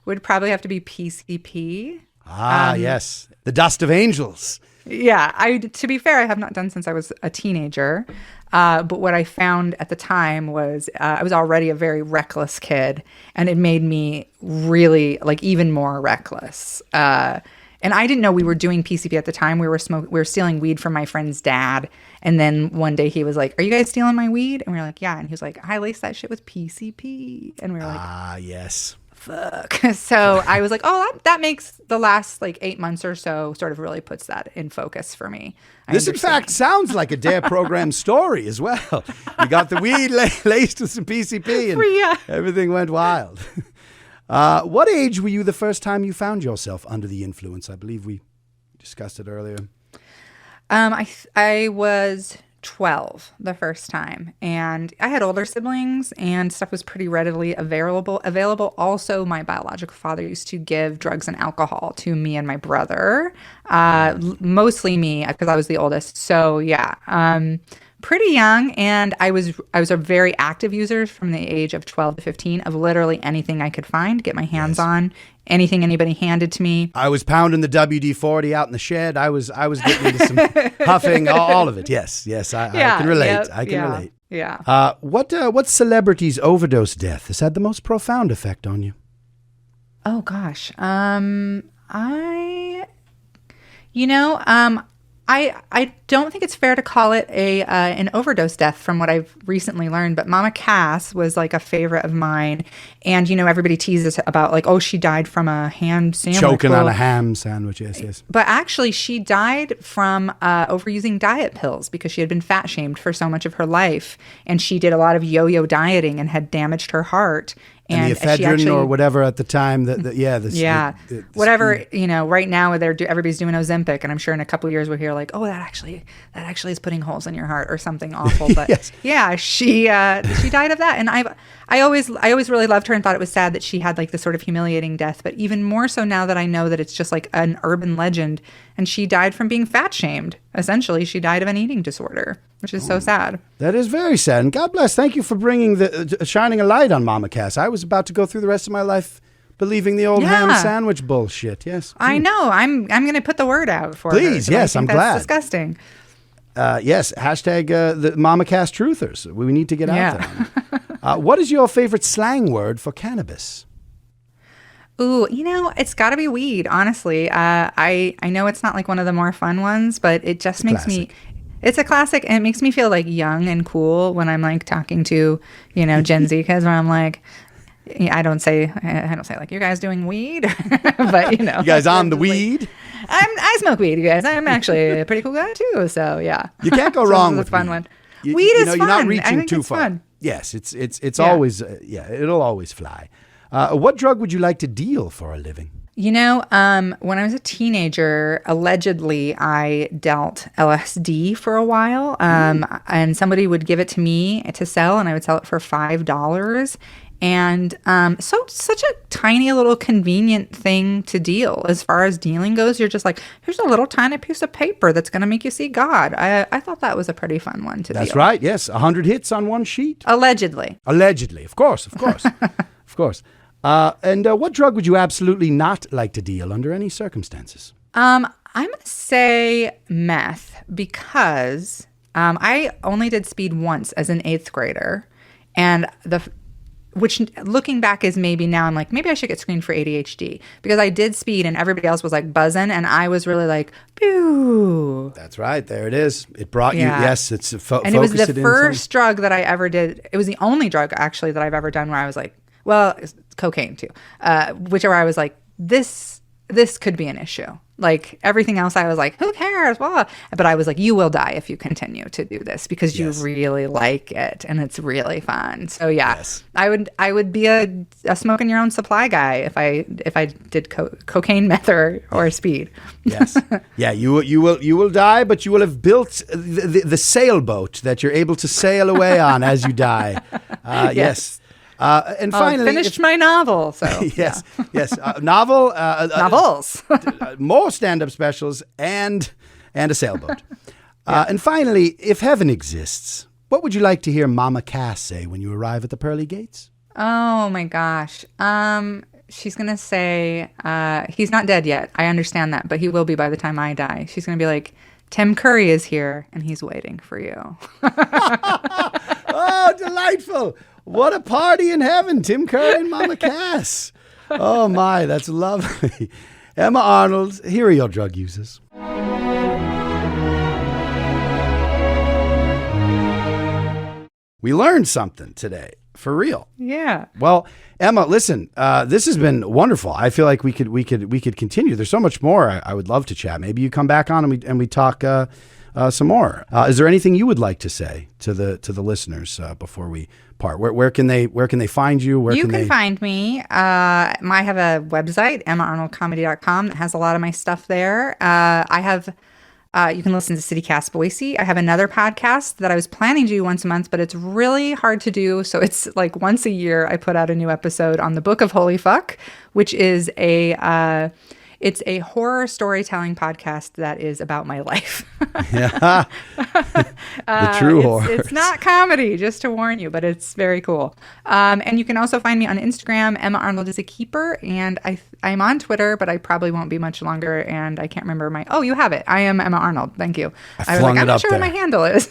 would probably have to be PCP.
Yes. The dust of angels.
Yeah. To be fair, I have not done since I was a teenager. But what I found at the time was I was already a very reckless kid, and it made me really like even more reckless. And I didn't know we were doing PCP at the time. We were stealing weed from my friend's dad. And then one day he was like, "Are you guys stealing my weed?" And we were like, "Yeah." And he was like, "I laced that shit with PCP." And we were like,
yes.
Fuck. So I was like, oh, that makes the last like 8 months or so sort of really puts that in focus for me.
This, in fact, sounds like a Dare program story as well. You got the weed laced with some PCP and everything went wild. What age were you the first time you found yourself under the influence? I believe we discussed it earlier.
I was 12 the first time, and I had older siblings and stuff was pretty readily available. Also, my biological father used to give drugs and alcohol to me and my brother, mostly me because I was the oldest. So yeah, pretty young, and I was a very active user from the age of 12 to 15 of literally anything I could find, get my hands on, anything anybody handed to me.
I was pounding the WD-40 out in the shed. I was getting into some huffing, all of it. Yes, I can relate. I can relate.
Yeah.
What celebrity's overdose death has had the most profound effect on you?
Oh gosh. I don't think it's fair to call it an overdose death from what I've recently learned, but Mama Cass was like a favorite of mine. And, everybody teases about like, oh, she died from a ham sandwich.
Choking on a ham sandwich, yes.
But actually, she died from overusing diet pills because she had been fat shamed for so much of her life. And she did a lot of yo-yo dieting and had damaged her heart.
And the ephedrine or whatever at the time,
whatever, right now everybody's doing Ozempic, and I'm sure in a couple of years we'll hear like, oh, that actually is putting holes in your heart or something awful. But
yes.
Yeah, she died of that, and I always really loved her and thought it was sad that she had like this sort of humiliating death. But even more so now that I know that it's just like an urban legend, and she died from being fat shamed. Essentially, she died of an eating disorder, which is so sad.
That is very sad. And God bless. Thank you for bringing shining a light on Mama Cass. I was about to go through the rest of my life believing the old ham sandwich bullshit. Yes,
I know. I'm going to put the word out for her.
Please, yes, I'm glad.
That's disgusting.
Yes, hashtag the Mama Cass truthers. We need to get out there. What is your favorite slang word for cannabis?
Ooh, it's got to be weed, honestly. I know it's not like one of the more fun ones, but it just makes me... It's a classic, and it makes me feel like young and cool when I'm like talking to, Gen Z kids, where I'm like... I don't say like, you guys doing weed, but
You guys on the weed?
Like, I smoke weed, you guys. I'm actually a pretty cool guy too, so yeah.
You can't go wrong with
a fun
weed.
one. Weed is fun.
You're not reaching
I think
too
it's
far.
Fun.
Yes, it's always it'll always fly. What drug would you like to deal for a living?
When I was a teenager, allegedly I dealt LSD for a while, and somebody would give it to me to sell, and I would sell it for $5. And such a tiny little convenient thing to deal. As far as dealing goes, you're just like, here's a little tiny piece of paper that's going to make you see God. I thought that was a pretty fun one to deal.
That's right, yes. 100 hits on one sheet?
Allegedly, of
course. Of course. And what drug would you absolutely not like to deal under any circumstances?
I'm going to say meth because I only did speed once as an 8th grader. And which looking back is maybe now I'm like, maybe I should get screened for ADHD because I did speed and everybody else was like buzzing and I was really like, pew.
That's right. There it is. It brought you. Yes. It's
and it was the first drug that I ever did. It was the only drug actually that I've ever done where I was like, well, cocaine too, whichever I was like, this could be an issue. Like everything else, I was like, who cares? Blah. But I was like, you will die if you continue to do this because you really like it and it's really fun. So yes. I would be a smoke in your own supply guy if I did cocaine, meth, or speed.
Yes, yeah, you will die, but you will have built the sailboat that you're able to sail away on as you die. Yes. And finally,
finished my novel. So
yes, novel,
novels,
more stand-up specials, and a sailboat. And finally, if heaven exists, what would you like to hear Mama Cass say when you arrive at the pearly gates?
Oh my gosh, she's gonna say he's not dead yet. I understand that, but he will be by the time I die. She's gonna be like, Tim Curry is here and he's waiting for you.
Oh, delightful. What a party in heaven, Tim Curry and Mama Cass. Oh, my, that's lovely. Emma Arnold, here are your drug users. We learned something today, for real.
Yeah.
Well, Emma, listen, this has been wonderful. I feel like we could continue. There's so much more I would love to chat. Maybe you come back on and we talk some more. Is there anything you would like to say to the listeners before we part? Where can they find you?
You can find me. I have a website, emmaarnoldcomedy.com, that has a lot of my stuff there. I have You can listen to CityCast Boise. I have another podcast that I was planning to do once a month, but it's really hard to do. So it's like once a year I put out a new episode on the Book of Holy Fuck, which is it's a horror storytelling podcast that is about my life.
Yeah. The true horror.
It's not comedy, just to warn you, but it's very cool. And you can also find me on Instagram. Emma Arnold is a keeper. And I'm on Twitter, but I probably won't be much longer. And I can't remember oh, you have it. I am Emma Arnold. Thank you. I was like, I'm not sure what my handle is.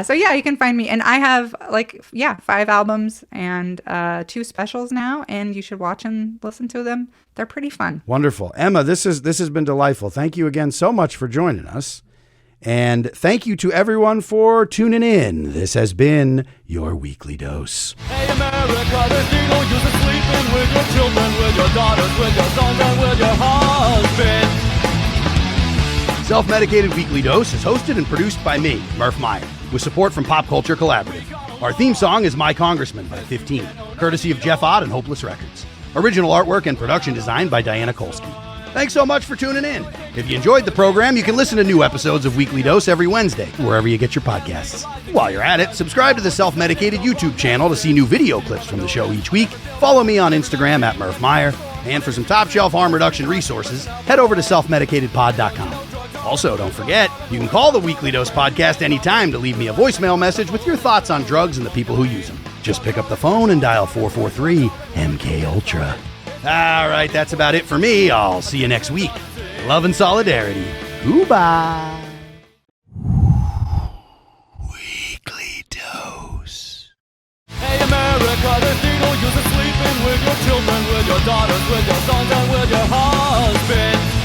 So yeah, you can find me. And I have 5 albums and 2 specials now. And you should watch and listen to them. They're pretty fun.
Wonderful. Emma, this has been delightful. Thank you again so much for joining us. And thank you to everyone for tuning in. This has been your weekly dose.
Hey America, there's no use in sleeping with your children, with your daughters, with your sons, and with your husband.
Self-Medicated Weekly Dose is hosted and produced by me, Murph Meyer, with support from Pop Culture Collaborative. Our theme song is My Congressman by 15, courtesy of Jeff Ott and Hopeless Records. Original artwork and production design by Diana Kolsky. Thanks so much for tuning in. If you enjoyed the program, you can listen to new episodes of Weekly Dose every Wednesday, wherever you get your podcasts. While you're at it, subscribe to the Self-Medicated YouTube channel to see new video clips from the show each week. Follow me on Instagram at Murph Meyer. And for some top-shelf harm reduction resources, head over to selfmedicatedpod.com. Also, don't forget, you can call the Weekly Dose podcast anytime to leave me a voicemail message with your thoughts on drugs and the people who use them. Just pick up the phone and dial 443-MK-ULTRA. All right, that's about it for me. I'll see you next week. Love and solidarity. Goodbye. Weekly Dose.
Hey America, there's no use in sleeping with your children, with your daughters, with your sons, and with your husband.